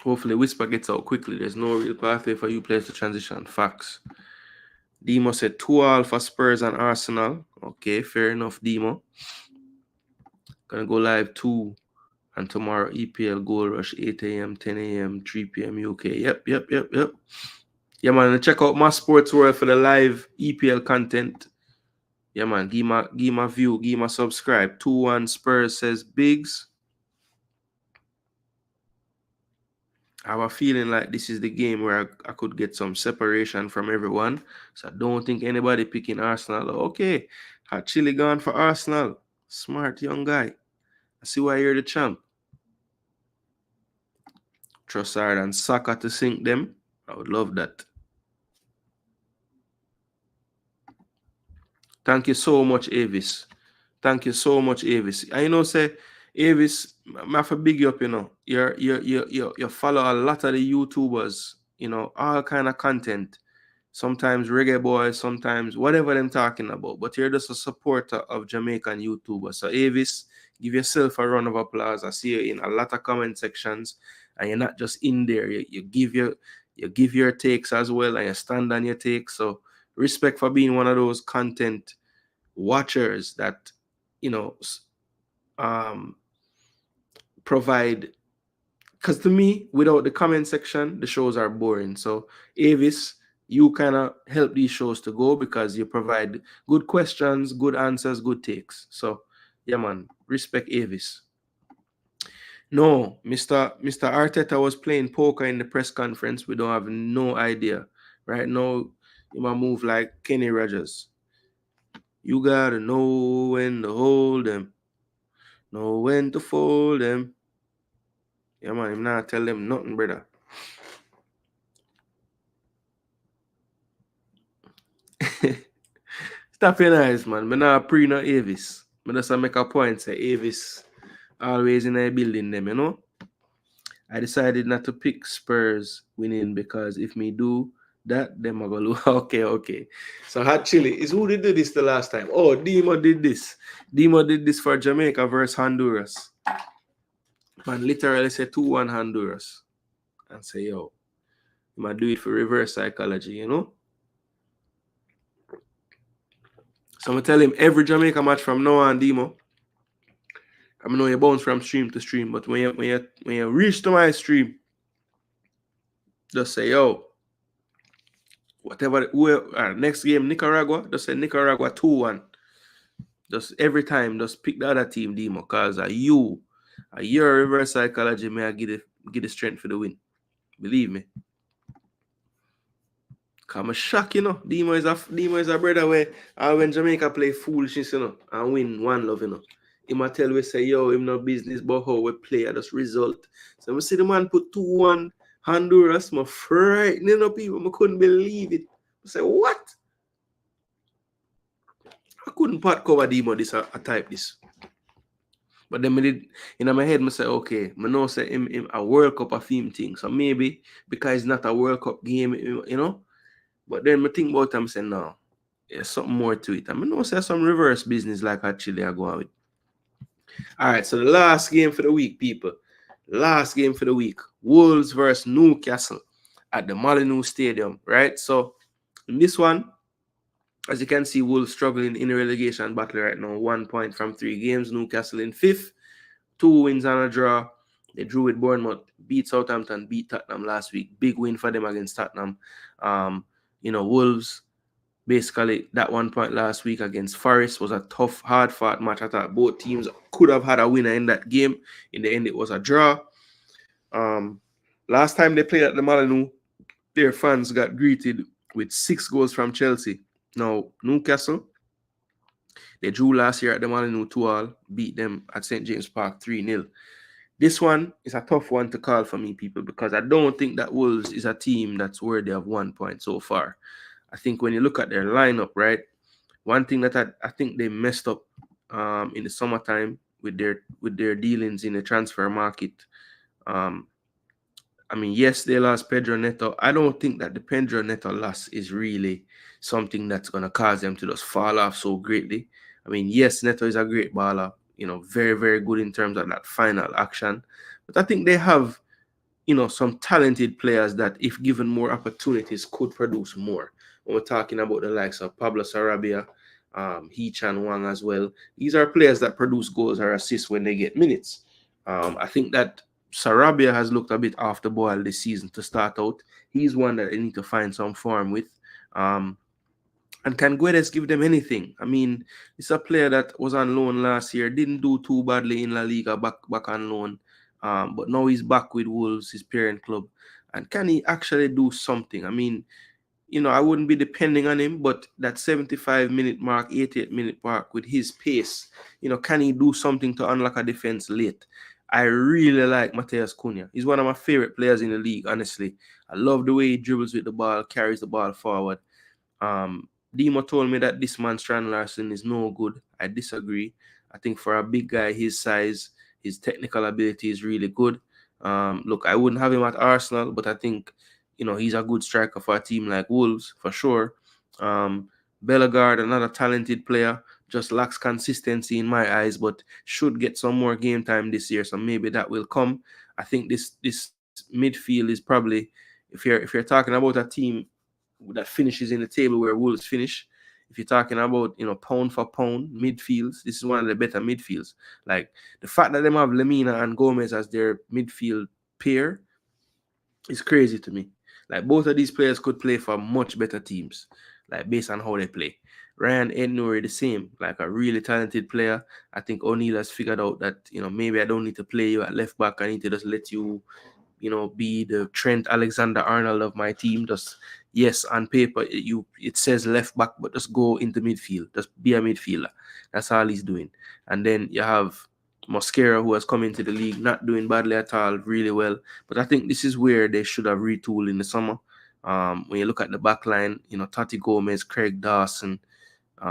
Hopefully Whisper gets out quickly. There's no real pathway for you players to transition. Facts. Demo said 2-2 for Spurs and Arsenal. Okay, fair enough, Demo. Gonna go live 2 And tomorrow, EPL Goal Rush, 8 a.m., 10 a.m., 3 p.m. UK. Yep. Yeah, man. Check out my Sports World for the live EPL content. Yeah, man. Give my view, give my subscribe. 2-1 Spurs says Biggs. I have a feeling like this is the game where I could get some separation from everyone. So I don't think anybody picking Arsenal. Okay. Had Chile gone for Arsenal. Smart young guy. I see why you're the champ. Trossard and Saka to sink them. I would love that. Thank you so much, Avis. Thank you so much, Avis. I say, Avis, I have to big you up, You follow a lot of the YouTubers, all kind of content. Sometimes reggae boys, sometimes whatever them talking about. But you're just a supporter of Jamaican YouTubers. So Avis, give yourself a round of applause. I see you in a lot of comment sections, and you're not just in there. You give your takes as well, and you stand on your takes. So respect for being one of those content watchers that provide, because to me, without the comment section, the shows are boring. So Avis, you kind of help these shows to go because you provide good questions, good answers, good takes. So yeah, man, respect Avis. No, Mr. Arteta was playing poker in the press conference. We don't have no idea. Right now, you might move like Kenny Rogers. You gotta know when to hold them, know when to fold them. Yeah, man, I'm not tell them nothing, brother. Stop your eyes, man. I'm not pre no Avis. I just make a point say Avis always in a building them, I decided not to pick Spurs winning because if me do that, them are gonna lose. Okay. So actually, is who did this the last time? Oh, Demo did this. Demo did this for Jamaica versus Honduras. Man, literally say 2-1 Honduras. And say, yo, you might do it for reverse psychology, So I'm gonna tell him every Jamaica match from now on, Demo. I know you bounce from stream to stream, but when you reach to my stream, just say, yo, whatever, next game, Nicaragua, just say Nicaragua 2-1. Just every time, just pick the other team, Demo, because your reverse psychology may I give the strength for the win. Believe me. Cause I'm shocked, Demo is a brother where when Jamaica play foolishness, and win 1-0, he might tell we say, yo, him no business, but how we play at this result. So I see the man put 2-1 Honduras, my frightening people. I couldn't believe it. I say, what? I couldn't part cover Demo this I type this. But then I did in my head, I say, okay, I know say him a World Cup a theme thing. So maybe because it's not a World Cup game, But then I think about it, I say, no, there's something more to it. I know say some reverse business like actually I go on with. All right, so the last game for the week, people. Last game for the week. Wolves versus Newcastle at the Molyneux Stadium, right? So in this one, as you can see, Wolves struggling in a relegation battle right now. 1 point from 3 games. Newcastle in 5th. 2 wins and a draw. They drew with Bournemouth, beat Southampton, beat Tottenham last week. Big win for them against Tottenham. Wolves, basically, that 1 point last week against Forest was a tough, hard-fought match. I thought both teams could have had a winner in that game. In the end, it was a draw. Last time they played at the Molyneux, their fans got greeted with 6 goals from Chelsea. Now, Newcastle, they drew last year at the Molyneux 2-2, beat them at St. James Park 3-0. This one is a tough one to call for me, people, because I don't think that Wolves is a team that's worthy of 1 point so far. I think when you look at their lineup, right, one thing that I think they messed up in the summertime with their dealings in the transfer market. Yes, they lost Pedro Neto. I don't think that the Pedro Neto loss is really something that's going to cause them to just fall off so greatly. Yes, Neto is a great baller, very, very good in terms of that final action. But I think they have, some talented players that, if given more opportunities, could produce more. When we're talking about the likes of Pablo Sarabia, Hee Chan Wang as well. These are players that produce goals or assists when they get minutes. I think that Sarabia has looked a bit off the ball this season to start out. He's one that they need to find some form with. Um, and can Guedes give them anything? I mean, it's a player that was on loan last year, didn't do too badly in La Liga, back on loan. But now he's back with Wolves, his parent club. And can he actually do something? I mean, I wouldn't be depending on him, but that 75-minute mark, 88-minute mark with his pace, can he do something to unlock a defense late? I really like Mateus Cunha. He's one of my favorite players in the league, honestly. I love the way he dribbles with the ball, carries the ball forward. Dimo told me that this man Strand Larson is no good. I disagree. I think for a big guy his size, his technical ability is really good. Look, I wouldn't have him at Arsenal, but I think he's a good striker for a team like Wolves for sure. Bellegarde, another talented player, just lacks consistency in my eyes, but should get some more game time this year. So maybe that will come. I think this midfield is probably, if you're talking about a team that finishes in the table where Wolves finish. If you're talking about, pound for pound midfields, this is one of the better midfields. Like the fact that they have Lemina and Gomez as their midfield pair is crazy to me. Like both of these players could play for much better teams, like based on how they play. Ryan Ednori the same, like a really talented player. I think O'Neill has figured out that, maybe I don't need to play you at left back. I need to just let you be the Trent Alexander-Arnold of my team. Just, yes, on paper it says left back, but just go into midfield. Just be a midfielder. That's all he's doing. And then you have Mosquera, who has come into the league, not doing badly at all, really well. But I think this is where they should have retooled in the summer. When you look at the back line, Tati Gomez, Craig Dawson,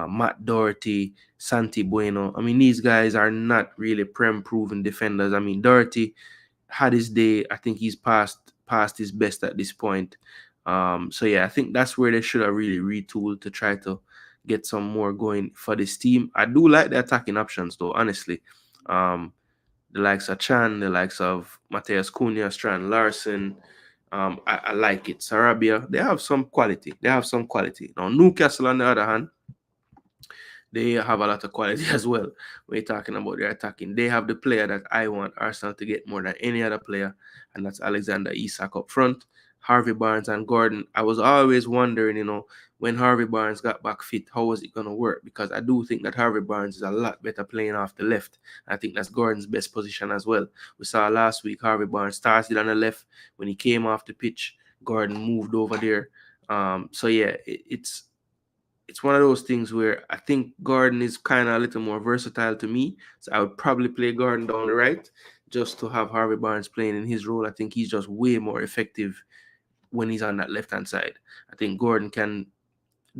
Matt Doherty, Santi Bueno. I mean, these guys are not really prem-proven defenders. I mean, Doherty had his day. I think he's past his best at this point. So yeah, I think that's where they should have really retooled to try to get some more going for this team. I do like the attacking options though, honestly. The likes of Chan, the likes of Mateus Cunha, Strand Larson. I like it. Sarabia, they have some quality. Now Newcastle, on the other hand, they have a lot of quality as well. When you're talking about their attacking, they have the player that I want Arsenal to get more than any other player, and that's Alexander Isak up front. Harvey Barnes and Gordon. I was always wondering, when Harvey Barnes got back fit, how was it going to work? Because I do think that Harvey Barnes is a lot better playing off the left. I think that's Gordon's best position as well. We saw last week Harvey Barnes started on the left. When he came off the pitch, Gordon moved over there. So yeah, it's one of those things where I think Gordon is kind of a little more versatile to me. So I would probably play Gordon down the right just to have Harvey Barnes playing in his role. I think he's just way more effective when he's on that left-hand side. I think Gordon can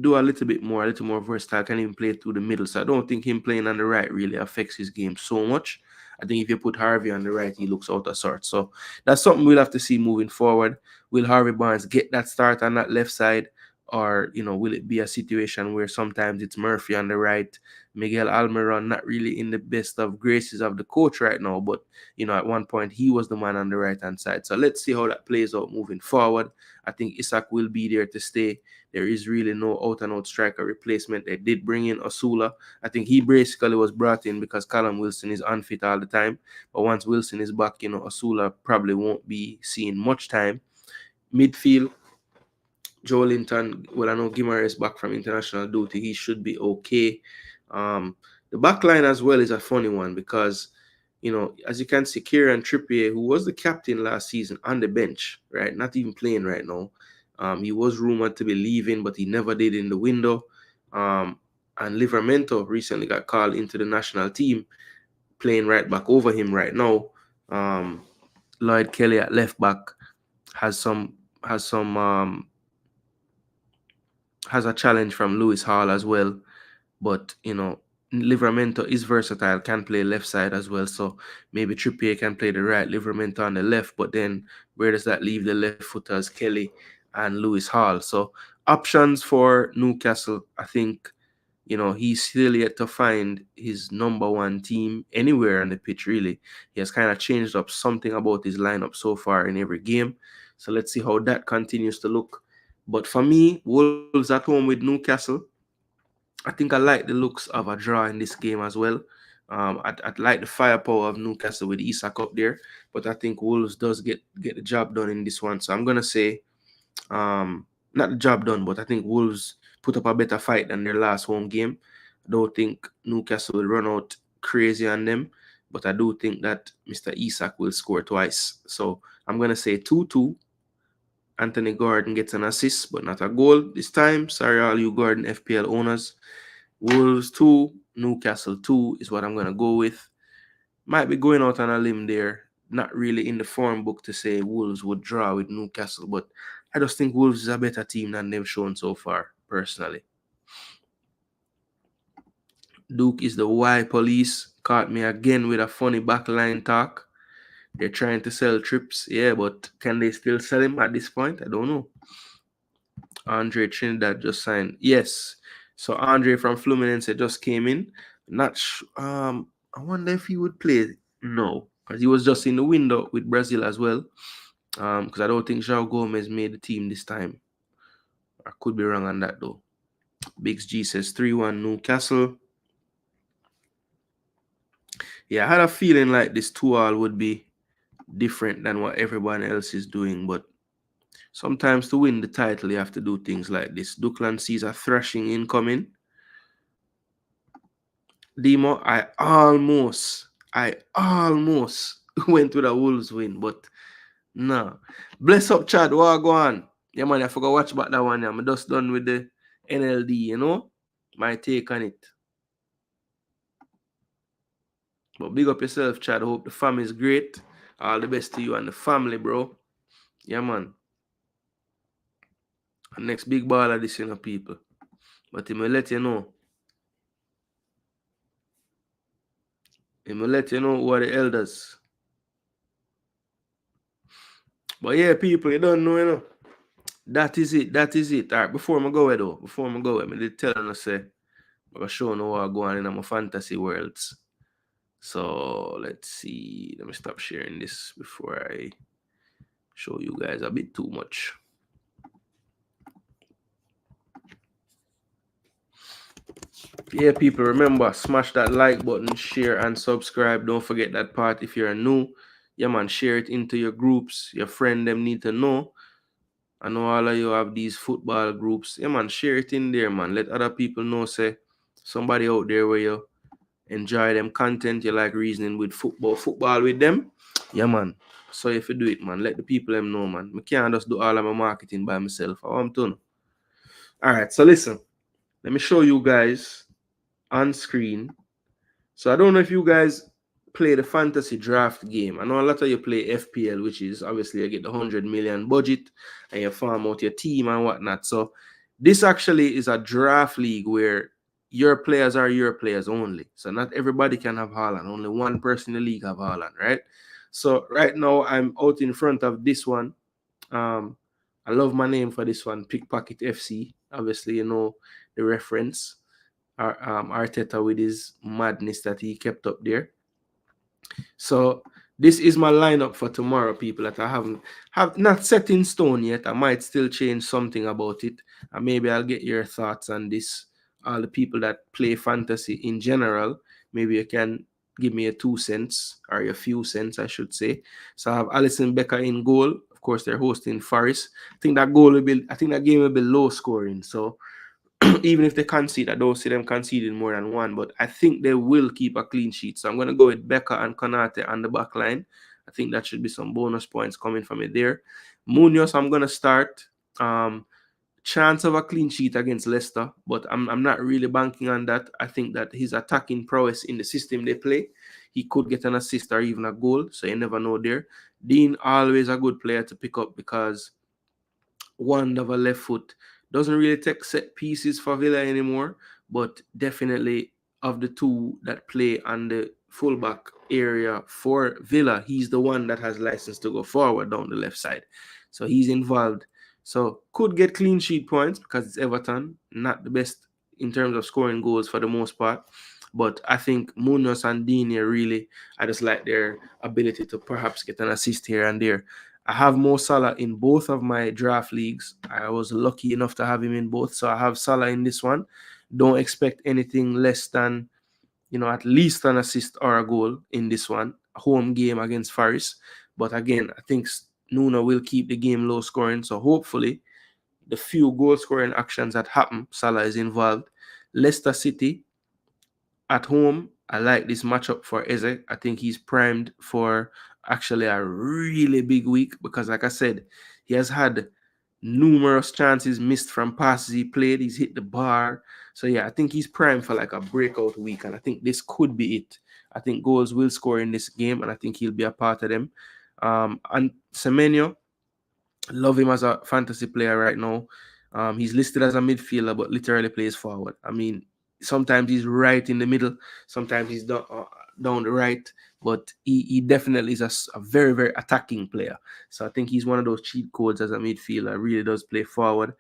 do a little more versatile, can even play through the middle. So I don't think him playing on the right really affects his game so much. I think if you put Harvey on the right, he looks out of sorts. So that's something we'll have to see moving forward. Will Harvey Barnes get that start on that left side? Or, will it be a situation where sometimes it's Murphy on the right, Miguel Almiron not really in the best of graces of the coach right now, but, at one point he was the man on the right-hand side. So let's see how that plays out moving forward. I think Isak will be there to stay. There is really no out-and-out striker replacement. They did bring in Osula. I think he basically was brought in because Callum Wilson is unfit all the time. But once Wilson is back, Osula probably won't be seeing much time. Midfield, Joe Linton, well, I know Guimaraes back from international duty. He should be okay. The back line as well is a funny one because, as you can see, Kieran Trippier, who was the captain last season, on the bench, right? Not even playing right now. He was rumored to be leaving, but he never did in the window. And Livramento recently got called into the national team, playing right back over him right now. Lloyd Kelly at left back has a challenge from Lewis Hall as well. But, Livramento is versatile, can play left side as well. So maybe Trippier can play the right, Livramento on the left. But then where does that leave the left footers, Kelly and Lewis Hall? So options for Newcastle, I think, he's still yet to find his number one team anywhere on the pitch, really. He has kind of changed up something about his lineup so far in every game. So let's see how that continues to look. But for me, Wolves at home with Newcastle, I think I like the looks of a draw in this game as well. I'd like the firepower of Newcastle with Isak up there, but I think Wolves does get the job done in this one. So I'm gonna say, not the job done, but I think Wolves put up a better fight than their last home game. I don't think Newcastle will run out crazy on them, but I do think that Mr. Isak will score twice. So I'm gonna say 2-2. Anthony Gordon gets an assist, but not a goal this time. Sorry, all you Gordon FPL owners. Wolves 2, Newcastle 2 is what I'm going to go with. Might be going out on a limb there. Not really in the form book to say Wolves would draw with Newcastle, but I just think Wolves is a better team than they've shown so far, personally. Duke is the Y police. Caught me again with a funny backline talk. They're trying to sell trips. Yeah, but can they still sell him at this point? I don't know. Andre Trinidad just signed. Yes. So Andre from Fluminense just came in. I wonder if he would play. No, because he was just in the window with Brazil as well. Because I don't think João Gomez made the team this time. I could be wrong on that though. Biggs G says 3-1 Newcastle. Yeah, I had a feeling like this 2-all would be different than what everyone else is doing, but sometimes to win the title, you have to do things like this. Duckland sees a thrashing incoming. Demo, I almost went with a Wolves win, but no. Bless up, Chad. What go on? Yeah, man, I forgot to watch back that one. I'm just done with the NLD, you know? My take on it. But big up yourself, Chad. Hope the family is great. All the best to you and the family, bro. Yeah, man. And next big ball of this, you know, people. But he may let you know. He may let you know who are the elders. But yeah, people, you don't know, you know. That is it. All right, before I go though, I did tell them, I say, I'm going to show you what going on in my fantasy worlds. So let's see. Let me stop sharing this before I show you guys a bit too much. Yeah, people, remember, smash that like button, share and subscribe. Don't forget that part if you're new. Yeah, man, share it into your groups. Your friend them need to know. I know all of you have these football groups. Yeah, man, share it in there, man. Let other people know, say, somebody out there where you enjoy them content, you like reasoning with football with them. Yeah, man. So if you do it, man, let the people them know, man. I can't just do all of my marketing by myself. I'm done. All right, so listen. Let me show you guys on screen. So I don't know if you guys play the fantasy draft game. I know a lot of you play FPL, which is obviously you get the 100 million budget and you farm out your team and whatnot. So this actually is a draft league where your players are your players only. So not everybody can have Haaland. Only one person in the league have Haaland, right? So right now I'm out in front of this one. I love my name for this one, Pickpocket FC. Obviously, you know the reference. Arteta with his madness that he kept up there. So this is my lineup for tomorrow, people, that I have not set in stone yet. I might still change something about it, and maybe I'll get your thoughts on this. All the people that play fantasy in general, maybe you can give me a 2 cents or a few cents, I should say. So I have Alisson Becker in goal. Of course, they're hosting Forest. I think that game will be low scoring. So even if they concede, I don't see them conceding more than one, but I think they will keep a clean sheet. So I'm going to go with Becker and Konate on the back line. I think that should be some bonus points coming from it there. Munoz, I'm going to start. Chance of a clean sheet against Leicester, but I'm not really banking on that. I think that his attacking prowess in the system they play, he could get an assist or even a goal, so you never know there. Dean, always a good player to pick up because one of a left foot doesn't really take set pieces for Villa anymore, but definitely of the two that play on the fullback area for Villa, he's the one that has license to go forward down the left side. So he's involved. So could get clean sheet points because it's Everton, not the best in terms of scoring goals for the most part. But I think Munoz and Dean really, I just like their ability to perhaps get an assist here and there. I have Mo Salah in both of my draft leagues. I was lucky enough to have him in both. So I have Salah in this one. Don't expect anything less than at least an assist or a goal in this one, home game against Forest. But again, I think Nuno will keep the game low scoring. So hopefully, the few goal scoring actions that happen, Salah is involved. Leicester City at home, I like this matchup for Eze. I think he's primed for actually a really big week because, like I said, he has had numerous chances missed from passes he played. He's hit the bar. So, yeah, I think he's primed for like a breakout week, and I think this could be it. I think goals will score in this game, and I think he'll be a part of them. And Semenyo, love him as a fantasy player right now. He's listed as a midfielder, but literally plays forward. I mean, sometimes he's right in the middle, sometimes he's down the right, but he definitely is a very, very attacking player. So I think he's one of those cheat codes as a midfielder. Really does play forward.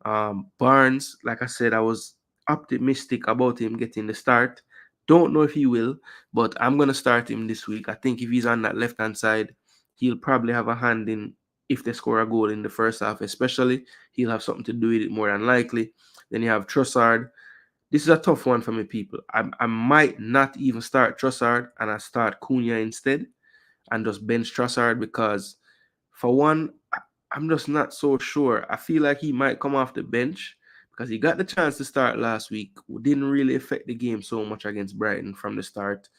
Barnes, like I said, I was optimistic about him getting the start. Don't know if he will, but I'm going to start him this week. I think if he's on that left-hand side, he'll probably have a hand in if they score a goal in the first half, especially. He'll have something to do with it more than likely. Then you have Trossard. This is a tough one for me, people. I might not even start Trossard and I start Cunha instead and just bench Trossard because, for one, I'm just not so sure. I feel like he might come off the bench because he got the chance to start last week. We didn't really affect the game so much against Brighton from the start.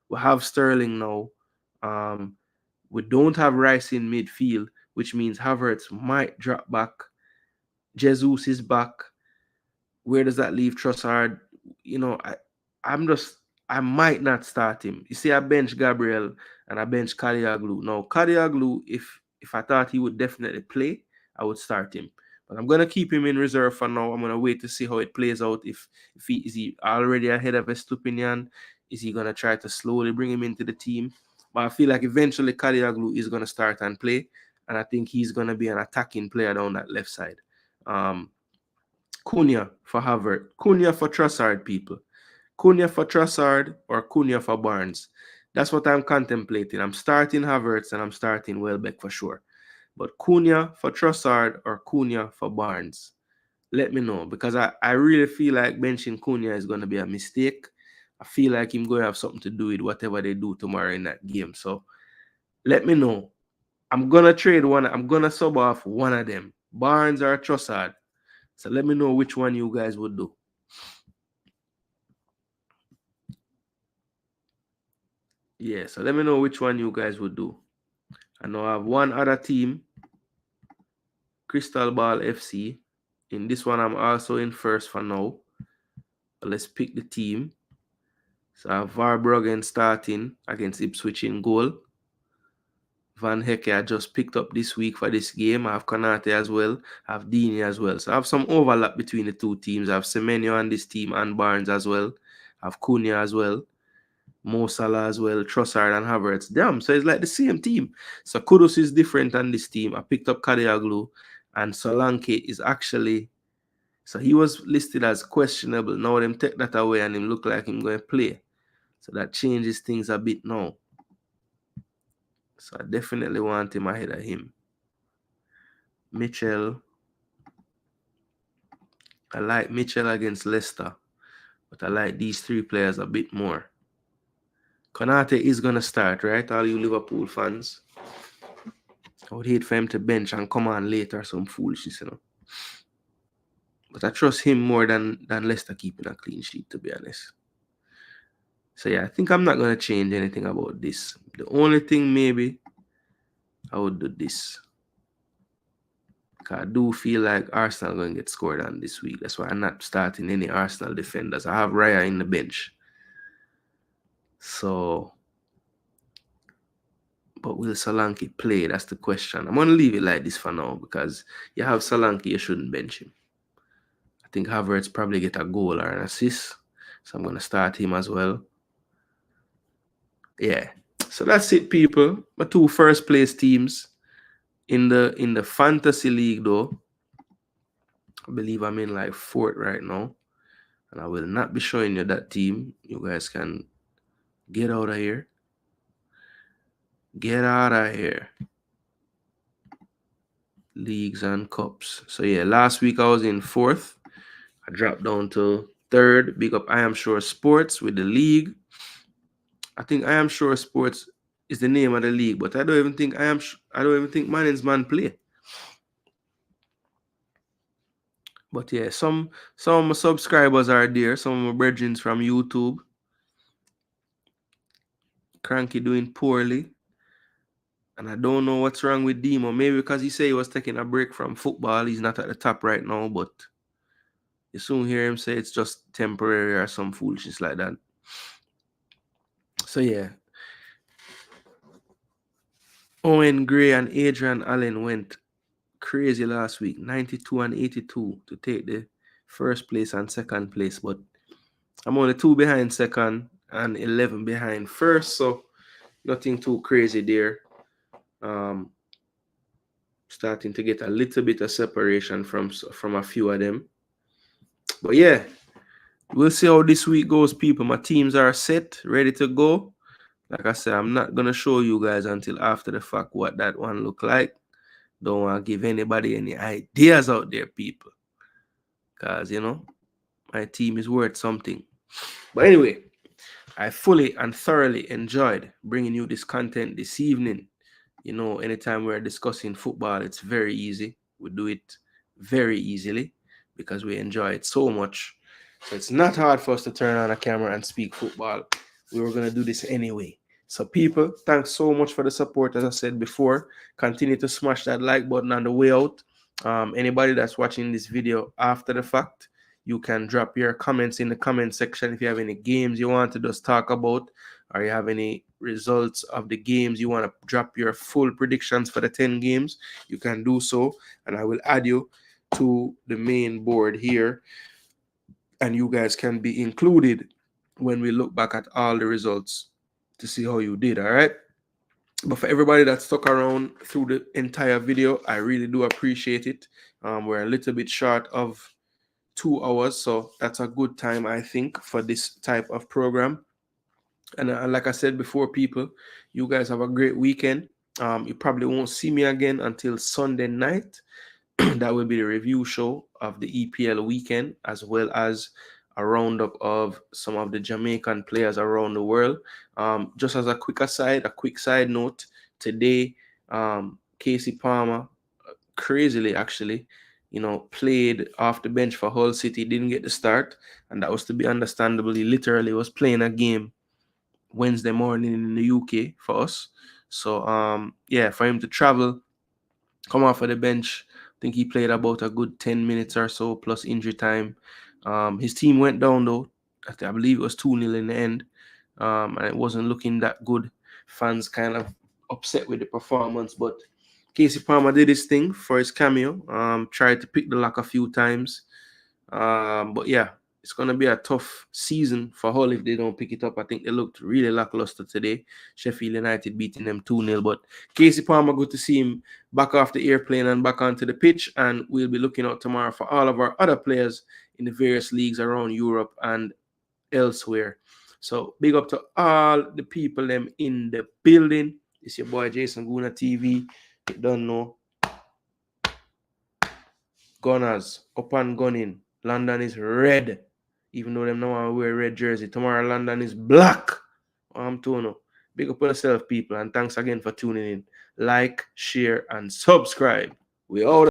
We have Sterling now. We don't have Rice in midfield, which means Havertz might drop back. Jesus is back. Where does that leave Trossard? I might not start him. You see, I bench Gabriel and I bench Kadioglu. Now, Kadioglu, if I thought he would definitely play, I would start him. But I'm gonna keep him in reserve for now. I'm gonna wait to see how it plays out. If he already ahead of Estupinian, is he gonna try to slowly bring him into the team? But I feel like eventually Kadioglu is gonna start and play, and I think he's gonna be an attacking player down that left side. Cunha for Havertz, Cunha for Trossard, people. Cunha for Trossard or Cunha for Barnes. That's what I'm contemplating. I'm starting Havertz and I'm starting Welbeck for sure. But Cunha for Trossard or Cunha for Barnes. Let me know, because I really feel like benching Cunha is going to be a mistake. I feel like he's going to have something to do with whatever they do tomorrow in that game. So let me know. I'm going to trade one. I'm going to sub off one of them, Barnes or Trossard. So let me know which one you guys would do. Yeah, so let me know which one you guys would do. I know I have one other team, Crystal Ball FC. In this one, I'm also in first for now. But let's pick the team. So I have Verbruggen starting against Ipswich in goal. Van Hecke I just picked up this week for this game. I have Konate as well. I have Dini as well. So I have some overlap between the two teams. I have Semenyo on this team and Barnes as well. I have Cunha as well. Mo Salah as well, Trossard and Havertz. Damn, so it's like the same team. So Kudus is different on this team. I picked up Kadioglu, and Solanke is actually, so he was listed as questionable. Now them take that away and him look like him going to play. So that changes things a bit now. So I definitely want him ahead of him. Mitchell. I like Mitchell against Leicester, but I like these three players a bit more. Konate is going to start, right? All you Liverpool fans. I would hate for him to bench and come on later, some foolishness, But I trust him more than Leicester keeping a clean sheet, to be honest. So, yeah, I think I'm not going to change anything about this. The only thing maybe I would do this. Because I do feel like Arsenal are going to get scored on this week. That's why I'm not starting any Arsenal defenders. I have Raya in the bench. So, but will Solanke play? That's the question. I'm going to leave it like this for now because you have Solanke, you shouldn't bench him. I think Havertz probably get a goal or an assist. So I'm going to start him as well. Yeah. So that's it, people. My two first place teams in the fantasy league, though. I believe I'm in like fourth right now. And I will not be showing you that team. You guys can get out of here. Get out of here. Leagues and cups. So yeah, last week I was in fourth. I dropped down to Third, big up I Am Sure Sports with the league. I think I Am Sure Sports is the name of the league, but I don't even think I don't even think Manning's man play. But yeah, some of my subscribers are there. Some of my brethren from YouTube. Cranky doing poorly. And I don't know what's wrong with Demo. Maybe because he said he was taking a break from football. He's not at the top right now, but you soon hear him say it's just temporary or some foolishness like that. So yeah. Owen Gray and Adrian Allen went crazy last week. 92 and 82 to take the first place and second place. But I'm only 2 behind second and 11 behind first. So nothing too crazy there. Starting to get a little bit of separation from a few of them. But yeah, we'll see how this week goes, people. My teams are set, ready to go. Like I said, I'm not going to show you guys until after the fact what that one look like. Don't want to give anybody any ideas out there, people. Because, you know, my team is worth something. But anyway, I fully and thoroughly enjoyed bringing you this content this evening. You know, anytime we're discussing football, it's very easy. We do it very easily because we enjoy it so much. So it's not hard for us to turn on a camera and speak football. We were going to do this anyway. So people, thanks so much for the support. As I said before, continue to smash that like button on the way out. Anybody that's watching this video after the fact, you can drop your comments in the comment section if you have any games you want to just talk about, or you have any results of the games you want to drop your full predictions for the 10 games. You can do so, and I will add you to the main board here, and you guys can be included when we look back at all the results to see how you did. All right. But for everybody that stuck around through the entire video, I really do appreciate it. We're a little bit short of 2 hours, so that's a good time, I think, for this type of program. And like I said before, people, you guys have a great weekend. You probably won't see me again until Sunday night. That will be the review show of the EPL weekend, as well as a roundup of some of the Jamaican players around the world. Just as a quick aside, a quick side note, today, Casey Palmer, crazily actually, you know, played off the bench for Hull City, didn't get the start, and that was to be understandable. He literally was playing a game Wednesday morning in the UK for us. So yeah, for him to travel, come off of the bench, I think he played about a good 10 minutes or so plus injury time. His team went down though. I believe it was 2-0 in the end. And it wasn't looking that good. Fans kind of upset with the performance, but Casey Palmer did his thing for his cameo. Tried to pick the lock a few times. But yeah, it's going to be a tough season for Hull if they don't pick it up. I think they looked really lackluster today. Sheffield United beating them 2-0. But Casey Palmer, good to see him back off the airplane and back onto the pitch. And we'll be looking out tomorrow for all of our other players in the various leagues around Europe and elsewhere. So big up to all the people them in the building. It's your boy Jason Gooner TV. You don't know. Gunners up and gunning. London is red. Even though them now wear red jersey. Tomorrow London is black. I'm Tono. Big up yourself, people, and thanks again for tuning in. Like, share, and subscribe. We out.